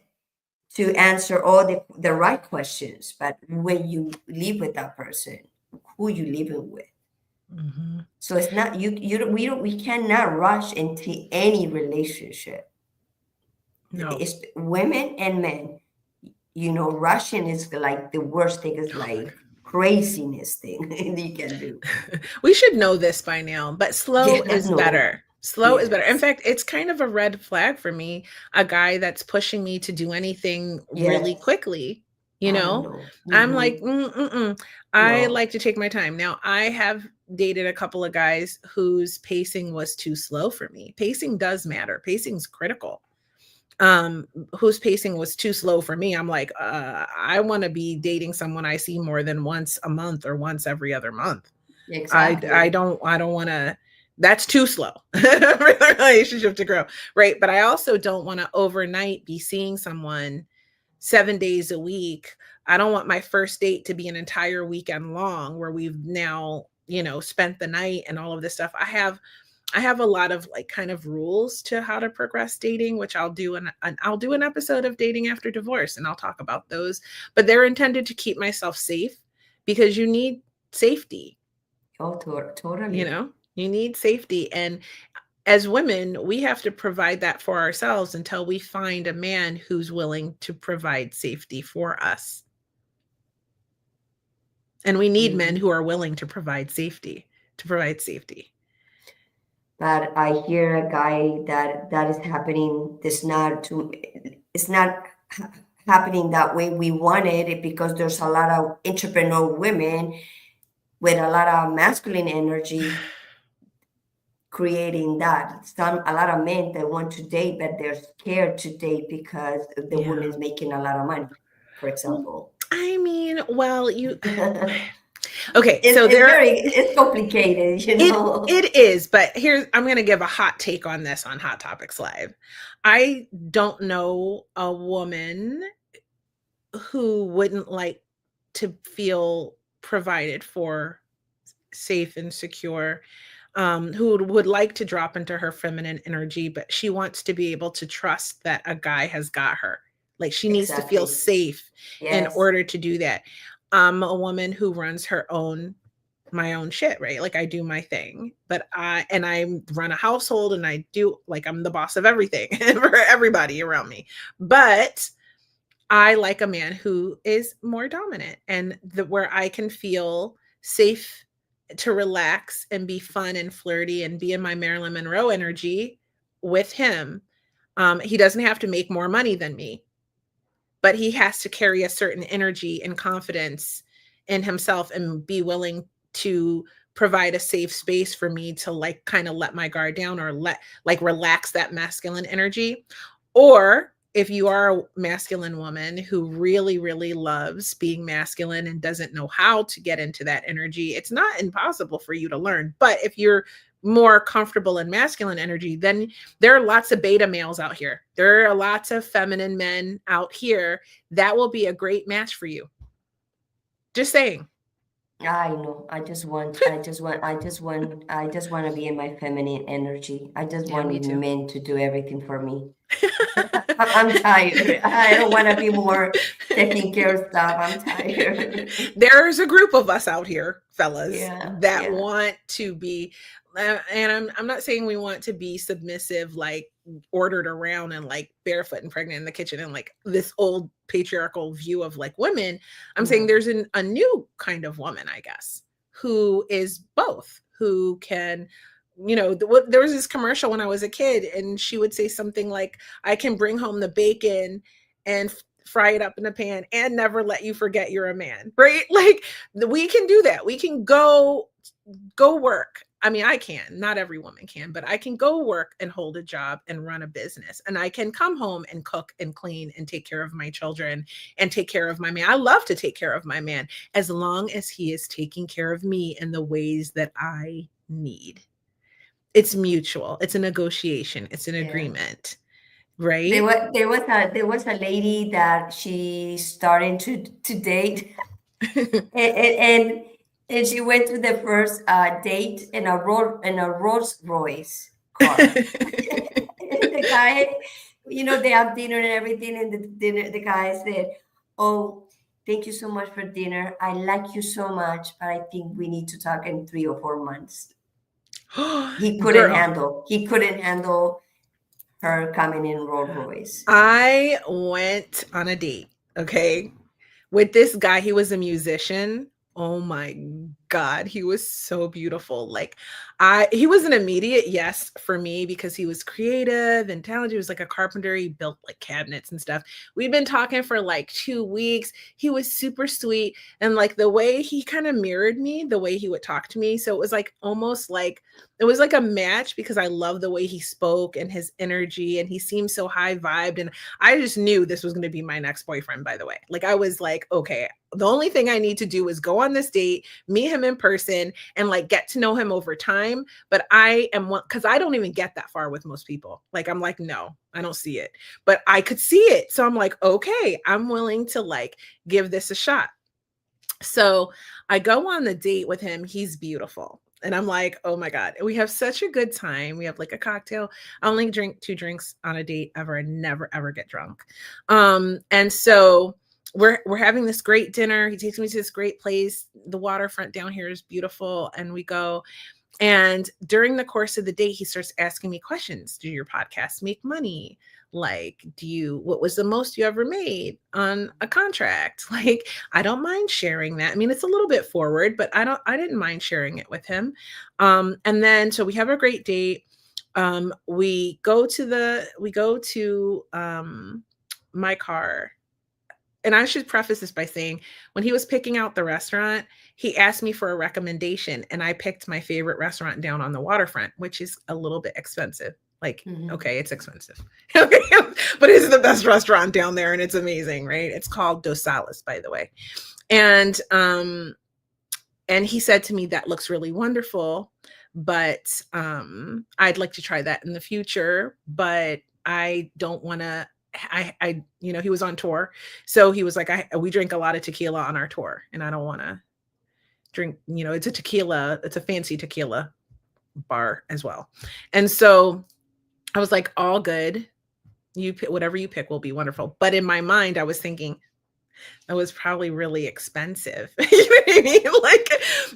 Speaker 2: to answer all the right questions. But when you live with that person, who you living with?
Speaker 1: Mm-hmm.
Speaker 2: So it's not we cannot rush into any relationship.
Speaker 1: No.
Speaker 2: It's women and men. Rushing is like the worst thing. Is like craziness thing you can do.
Speaker 1: We should know this by now, but slow
Speaker 2: Yeah,
Speaker 1: is
Speaker 2: no.
Speaker 1: better. Slow is better. In
Speaker 2: Yes.
Speaker 1: fact, it's kind of a red flag for me, a guy that's pushing me to do anything really
Speaker 2: Yes.
Speaker 1: quickly. You
Speaker 2: I
Speaker 1: know,
Speaker 2: know.
Speaker 1: I'm like,
Speaker 2: Mm-hmm.
Speaker 1: I
Speaker 2: No.
Speaker 1: like to take my time. Now, I have dated a couple of guys whose pacing was too slow for me. Pacing does matter, pacing's critical. Whose pacing was too slow for me. I'm like, I want to be dating someone I see more than once a month or once every other month. I
Speaker 2: Exactly.
Speaker 1: don't want to. That's too slow for the relationship to grow, right? But I also don't want to overnight be seeing someone 7 days a week. I don't want my first date to be an entire weekend long where we've now, spent the night and all of this stuff. I have a lot of like kind of rules to how to progress dating, which I'll do an episode of dating after divorce, and I'll talk about those. But they're intended to keep myself safe, because you need safety.
Speaker 2: Oh,
Speaker 1: You
Speaker 2: totally.
Speaker 1: know, you need safety, and as women, we have to provide that for ourselves until we find a man who's willing to provide safety for us. And we need men
Speaker 2: Hmm.
Speaker 1: who are willing to provide safety, to provide safety.
Speaker 2: But I hear a guy that is happening. It's not happening that way we wanted it, because there's a lot of entrepreneur women with a lot of masculine energy creating that. A lot of men that want to date, but they're scared to date because the
Speaker 1: Yeah.
Speaker 2: woman's making a lot of money, for
Speaker 1: Well,
Speaker 2: example.
Speaker 1: I mean, well, you
Speaker 2: it's
Speaker 1: okay, so
Speaker 2: it's complicated,
Speaker 1: it is, but here's I'm going to give a hot take on this on Hot Topics Live. I don't know a woman who wouldn't like to feel provided for, safe and secure, who would like to drop into her feminine energy, but she wants to be able to trust that a guy has got her. Like she needs to feel
Speaker 2: Exactly.
Speaker 1: safe in
Speaker 2: Yes.
Speaker 1: order to do that. I'm a woman who runs my own shit, right? Like I do my thing, but I run a household and I do like I'm the boss of everything for everybody around me. But I like a man who is more dominant, and where I can feel safe to relax and be fun and flirty and be in my Marilyn Monroe energy with him. He doesn't have to make more money than me, but he has to carry a certain energy and confidence in himself and be willing to provide a safe space for me to like kind of let my guard down or relax that masculine energy. Or if you are a masculine woman who really really loves being masculine and doesn't know how to get into that energy, it's not impossible for you to learn. But if you're more comfortable in masculine energy, then there are lots of beta males out here. There are lots of feminine men out here that will be a great match for you. Just saying.
Speaker 2: I know. I just want to be in my feminine energy. I just
Speaker 1: Yeah, me
Speaker 2: want
Speaker 1: too.
Speaker 2: men to do everything for me. I'm tired. I don't want to be more taking care of stuff. I'm tired.
Speaker 1: There's a group of us out here, fellas,
Speaker 2: Yeah,
Speaker 1: that
Speaker 2: yeah,
Speaker 1: want to be, and I'm not saying we want to be submissive, like ordered around and like barefoot and pregnant in the kitchen and like this old patriarchal view of like women. I'm saying
Speaker 2: no.
Speaker 1: there's a new kind of woman, I guess, who is both, who can, there was this commercial when I was a kid, and she would say something like, I can bring home the bacon and fry it up in a pan and never let you forget you're a man, right? Like we can do that. We can go work. I mean, I can, not every woman can, but I can go work and hold a job and run a business. And I can come home and cook and clean and take care of my children and take care of my man. I love to take care of my man as long as he is taking care of me in the ways that I need. It's mutual, it's a negotiation, it's an
Speaker 2: Yeah.
Speaker 1: agreement, right?
Speaker 2: There was a lady that she started to date, and and she went to the first date in a Rolls Royce car. And the guy, they have dinner and everything, and the guy said, "Oh, thank you so much for dinner. I like you so much, but I think we need to talk in 3 or 4 months."
Speaker 1: Girl,
Speaker 2: He couldn't handle her coming in Rolls Royce.
Speaker 1: I went on a date, okay, with this guy. He was a musician. Oh my God, he was so beautiful. Like, he was an immediate yes for me because he was creative and talented. He was like a carpenter. He built like cabinets and stuff. We'd been talking for like 2 weeks. He was super sweet. And like the way he kind of mirrored me, the way he would talk to me. So it was like almost like it was like a match because I love the way he spoke and his energy, and he seemed so high vibed. And I just knew this was going to be my next boyfriend, by the way. Like, I was like, okay, the only thing I need to do is go on this date, meet him in person, and like get to know him over time. But I am one, because I don't even get that far with most people. Like, I'm like, no, I don't see it. But I could see it. So I'm like, okay, I'm willing to like give this a shot. So I go on the date with him. He's beautiful. And I'm like, oh my God, we have such a good time. We have like a cocktail. I only drink 2 drinks on a date ever and never ever get drunk. And so we're having this great dinner. He takes me to this great place. The waterfront down here is beautiful. And we go, and during the course of the day, he starts asking me questions. Do your podcasts make money? Like, what was the most you ever made on a contract? Like, I don't mind sharing that. I mean, it's a little bit forward, but I didn't mind sharing it with him. And then, so we have a great date. We go to my car, and I should preface this by saying when he was picking out the restaurant, he asked me for a recommendation, and I picked my favorite restaurant down on the waterfront, which is a little bit expensive. Like,
Speaker 2: Hmm.
Speaker 1: okay, it's expensive. Okay, but it's the best restaurant down there and it's amazing, right? It's called Dos Salas, by the way. And he said to me, that looks really wonderful, but I'd like to try that in the future, but I don't want to. He was on tour, so he was like, we drink a lot of tequila on our tour, and I don't want to drink. It's a fancy tequila bar as well, and so I was like, all good. You pick whatever you pick will be wonderful. But in my mind, I was thinking that was probably really expensive. You know what I mean? Like,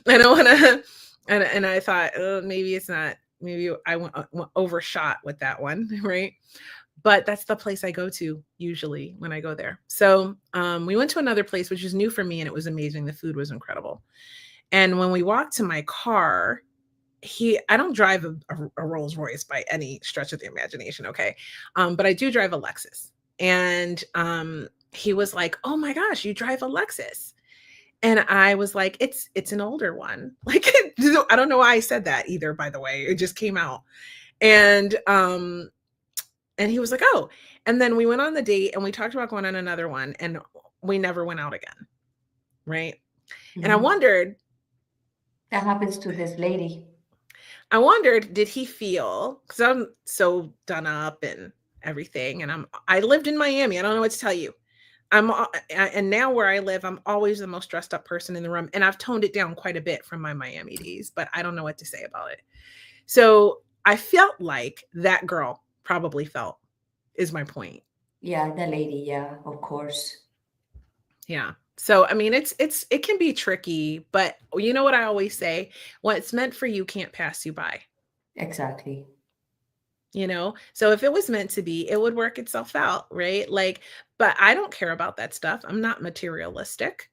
Speaker 1: I don't want to. And I thought, oh, maybe it's not. Maybe I went overshot with that one, right? But that's the place I go to usually when I go there. So we went to another place, which is new for me, and it was amazing. The food was incredible. And when we walked to my car, I don't drive a Rolls Royce by any stretch of the imagination, okay? But I do drive a Lexus. And he was like, "Oh my gosh, you drive a Lexus." And I was like, "It's an older one." Like, I don't know why I said that either, by the way. It just came out. And he was like, "Oh." And then we went on the date and we talked about going on another one, and we never went out again, right? And
Speaker 2: Hmm. That happens to
Speaker 1: I
Speaker 2: this lady.
Speaker 1: wondered, did he feel, because I'm so done up and everything, and I lived in Miami. I don't know what to tell you. and now where I live, I'm always the most dressed up person in the room. And I've toned it down quite a bit from my Miami days, but I don't know what to say about it. So I felt like that girl probably felt, is my point.
Speaker 2: Yeah, the lady, yeah, of course.
Speaker 1: Yeah. So I mean it can be tricky, but you know what I always say? What's meant for you can't pass you by.
Speaker 2: Exactly.
Speaker 1: You know, so if it was meant to be, it would work itself out, right? Like, but I don't care about that stuff. I'm not materialistic,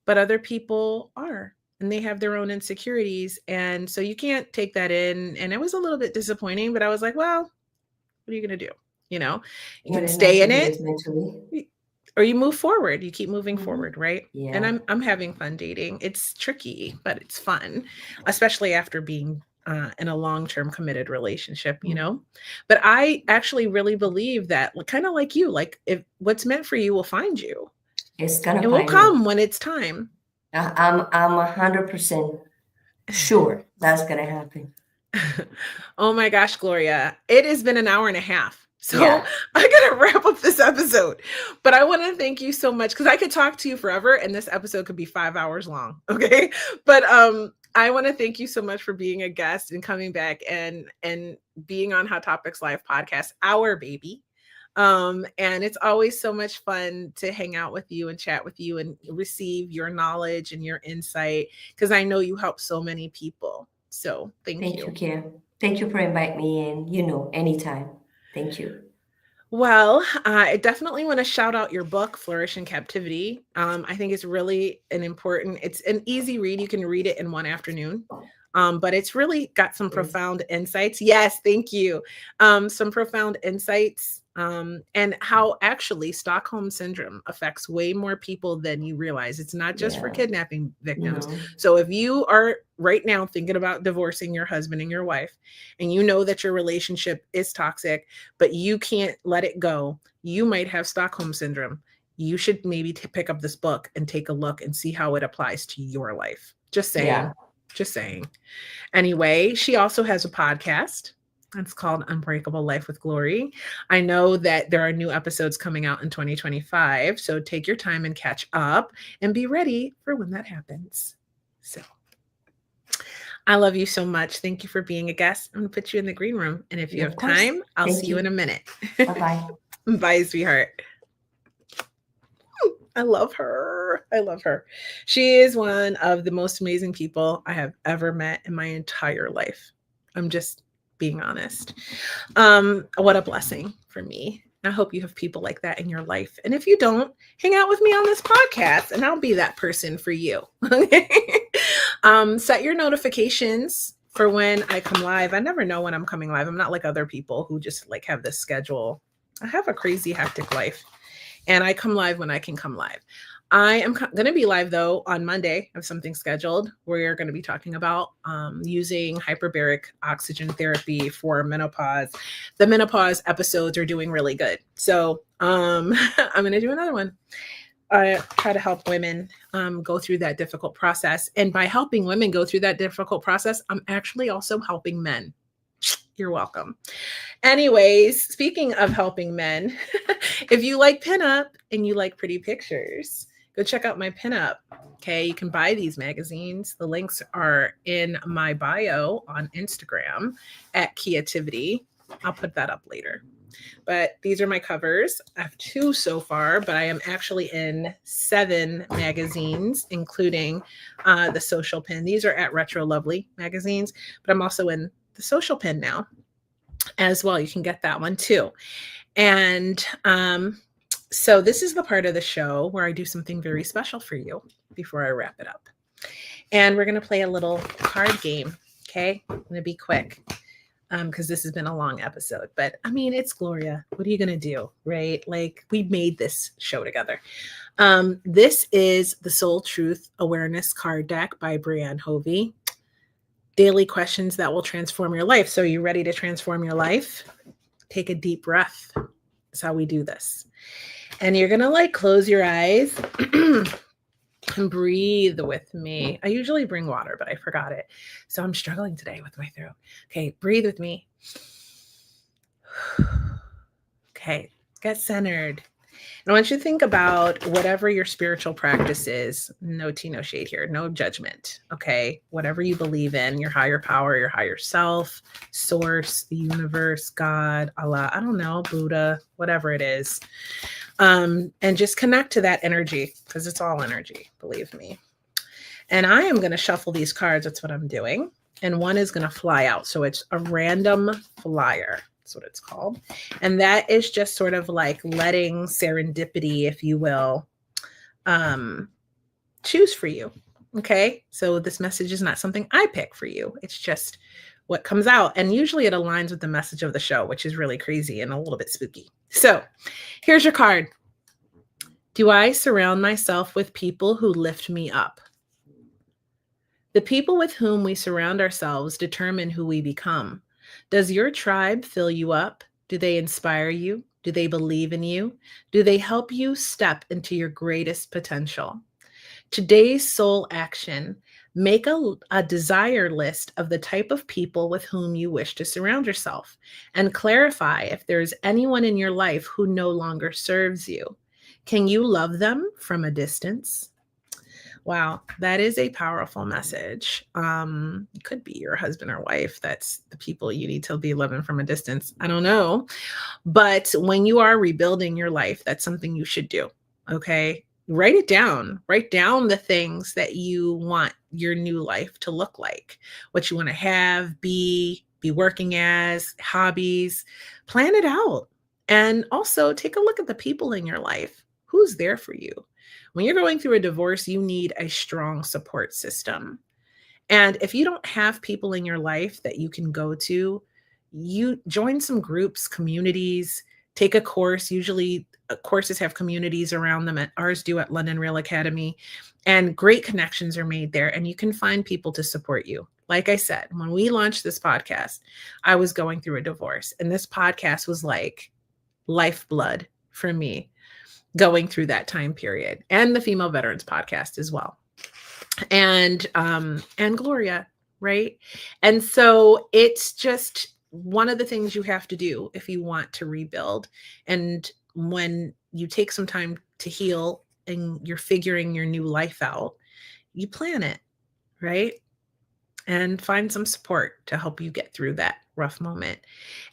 Speaker 1: but other people are, and they have their own insecurities. And so you can't take that in. And it was a little bit disappointing, but I was like, well, what are you going to do? You know, you
Speaker 2: What
Speaker 1: can
Speaker 2: is meant
Speaker 1: stay
Speaker 2: to
Speaker 1: in
Speaker 2: be
Speaker 1: it,
Speaker 2: is meant to be.
Speaker 1: or you move forward. You keep moving
Speaker 2: Hmm.
Speaker 1: forward, right? And
Speaker 2: Yeah.
Speaker 1: I'm having fun dating. It's tricky, but it's fun, especially after being in a long-term committed relationship, you
Speaker 2: Mm.
Speaker 1: know. But I actually really believe that, kind of like you, like if what's meant for you will find you.
Speaker 2: It's gonna
Speaker 1: It will
Speaker 2: find me.
Speaker 1: come when it's time.
Speaker 2: I'm 100% sure that's gonna happen.
Speaker 1: Oh my gosh, Gloria. It has been an hour and a half. So
Speaker 2: Yeah.
Speaker 1: I gotta wrap up this episode. But I want to thank you so much because I could talk to you forever and this episode could be 5 hours long. Okay. But I want to thank you so much for being a guest and coming back and being on Hot Topics Live podcast, our baby. And it's always so much fun to hang out with you and chat with you and receive your knowledge and your insight because I know you help so many people. So thank
Speaker 2: Thank you,
Speaker 1: you.
Speaker 2: Kim. Thank you for inviting me in. Anytime. Thank you.
Speaker 1: Well, I definitely want to shout out your book, Flourish in Captivity. I think it's really it's an easy read. You can read it in one afternoon. But it's really got some
Speaker 2: Yes.
Speaker 1: profound insights. Yes, thank you. Some profound insights, and how actually Stockholm syndrome affects way more people than you realize. It's not just for
Speaker 2: Yeah.
Speaker 1: kidnapping victims.
Speaker 2: No.
Speaker 1: So if you are right now thinking about divorcing your husband and your wife, and you know that your relationship is toxic, but you can't let it go, you might have Stockholm syndrome. You should maybe pick up this book and take a look and see how it applies to your life. Just saying.
Speaker 2: Yeah.
Speaker 1: Just saying. Anyway, she also has a podcast. It's called Unbreakable Life with Glory. I know that there are new episodes coming out in 2025. So take your time and catch up and be ready for when that happens. So I love you so much. Thank you for being a guest. I'm going to put you in the green room. And if you
Speaker 2: Of
Speaker 1: have
Speaker 2: course.
Speaker 1: time, I'll see
Speaker 2: Thank
Speaker 1: you in a
Speaker 2: you.
Speaker 1: minute.
Speaker 2: Bye bye.
Speaker 1: Bye, sweetheart. I love her. I love her. She is one of the most amazing people I have ever met in my entire life. I'm just being honest. What a blessing for me. I hope you have people like that in your life. And if you don't, hang out with me on this podcast and I'll be that person for you. Okay. Set your notifications for when I come live. I never know when I'm coming live. I'm not like other people who just like have this schedule. I have a crazy hectic life and I come live when I can come live. I am going to be live though on Monday. I have something scheduled. We're going to be talking about using hyperbaric oxygen therapy for menopause. The menopause episodes are doing really good. So I'm going to do another one. I try to help women go through that difficult process. And by helping women go through that difficult process, I'm actually also helping men. You're welcome. Anyways, speaking of helping men, if you like pinup and you like pretty pictures, go check out my pinup. Okay, you can buy these magazines. The links are in my bio on Instagram at Creativity. I'll put that up later. But these are my covers. I have 2 so far, but I am actually in 7 magazines, including the Social Pin. These are at Retro Lovely magazines, but I'm also in the Social Pin now as well. You can get that one too. And so this is the part of the show where I do something very special for you before I wrap it up. And we're going to play a little card game. Okay. I'm going to be quick because this has been a long episode. But I mean, it's Gloria. What are you going to do? Right? Like, we made this show together. This is the Soul Truth Awareness card deck by Brianne Hovey. Daily questions that will transform your life. So, are you ready to transform your life? Take a deep breath. That's how we do this. And you're going to like close your eyes and breathe with me. I usually bring water, but I forgot it. So I'm struggling today with my throat. Okay, breathe with me. Okay, get centered. And I want you to think about whatever your spiritual practice is. No tea, no shade here, no judgment. Okay. Whatever you believe in, your higher power, your higher self, source, the universe, God, Allah, I don't know, Buddha, whatever it is. And just connect to that energy because it's all energy, believe me. And I am going to shuffle these cards. That's what I'm doing. And one is going to fly out. So it's a random flyer. That's what it's called. And that is just sort of like letting serendipity, if you will, choose for you. Okay. So this message is not something I pick for you. It's just what comes out. And usually it aligns with the message of the show, which is really crazy and a little bit spooky. So here's your card. Do I surround myself with people who lift me up? The people with whom we surround ourselves determine who we become. Does your tribe fill you up? Do they inspire you? Do they believe in you? Do they help you step into your greatest potential? Today's soul action, make a desire list of the type of people with whom you wish to surround yourself and clarify if there is anyone in your life who no longer serves you. Can you love them from a distance? Wow, that is a powerful message. It could be your husband or wife. That's the people you need to be loving from a distance. I don't know. But when you are rebuilding your life, that's something you should do. Okay. Write it down. Write down the things that you want your new life to look like, what you want to have, be working as, hobbies. Plan it out. And also take a look at the people in your life. Who's there for you? When you're going through a divorce, you need a strong support system. And if you don't have people in your life that you can go to, you join some groups, communities, take a course. Usually courses have communities around them. Ours do at London Real Academy. And great connections are made there. And you can find people to support you. Like I said, when we launched this podcast, I was going through a divorce. And this podcast was like lifeblood for me going through that time period, and the Female Veterans podcast as well. And Gloria, right? And so it's just one of the things you have to do if you want to rebuild. And when you take some time to heal and you're figuring your new life out, you plan it, right? And find some support to help you get through that rough moment.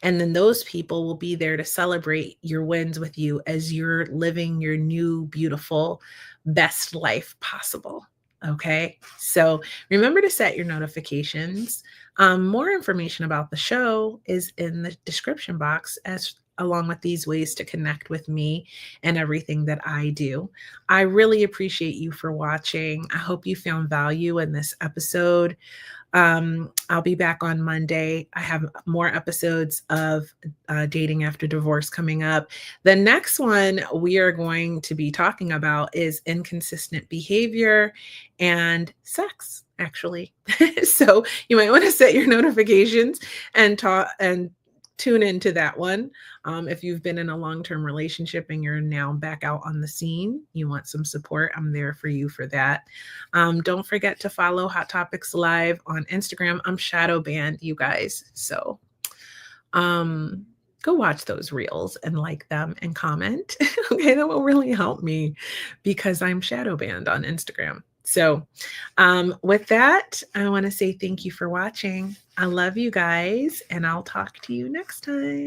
Speaker 1: And then those people will be there to celebrate your wins with you as you're living your new, beautiful, best life possible. Okay. So remember to set your notifications. More information about the show is in the description box, as along with these ways to connect with me and everything that I do. I really appreciate you for watching. I hope you found value in this episode. I'll be back on Monday. I have more episodes of Dating After Divorce coming up. The next one we are going to be talking about is inconsistent behavior and sex, actually. So you might want to set your notifications and tune into that one. If you've been in a long-term relationship and you're now back out on the scene, you want some support, I'm there for you for that. Don't forget to follow Hot Topics Live on Instagram. I'm shadow banned, you guys. So go watch those reels and like them and comment. Okay, that will really help me because I'm shadow banned on Instagram. So with that, I want to say thank you for watching. I love you guys, and I'll talk to you next time.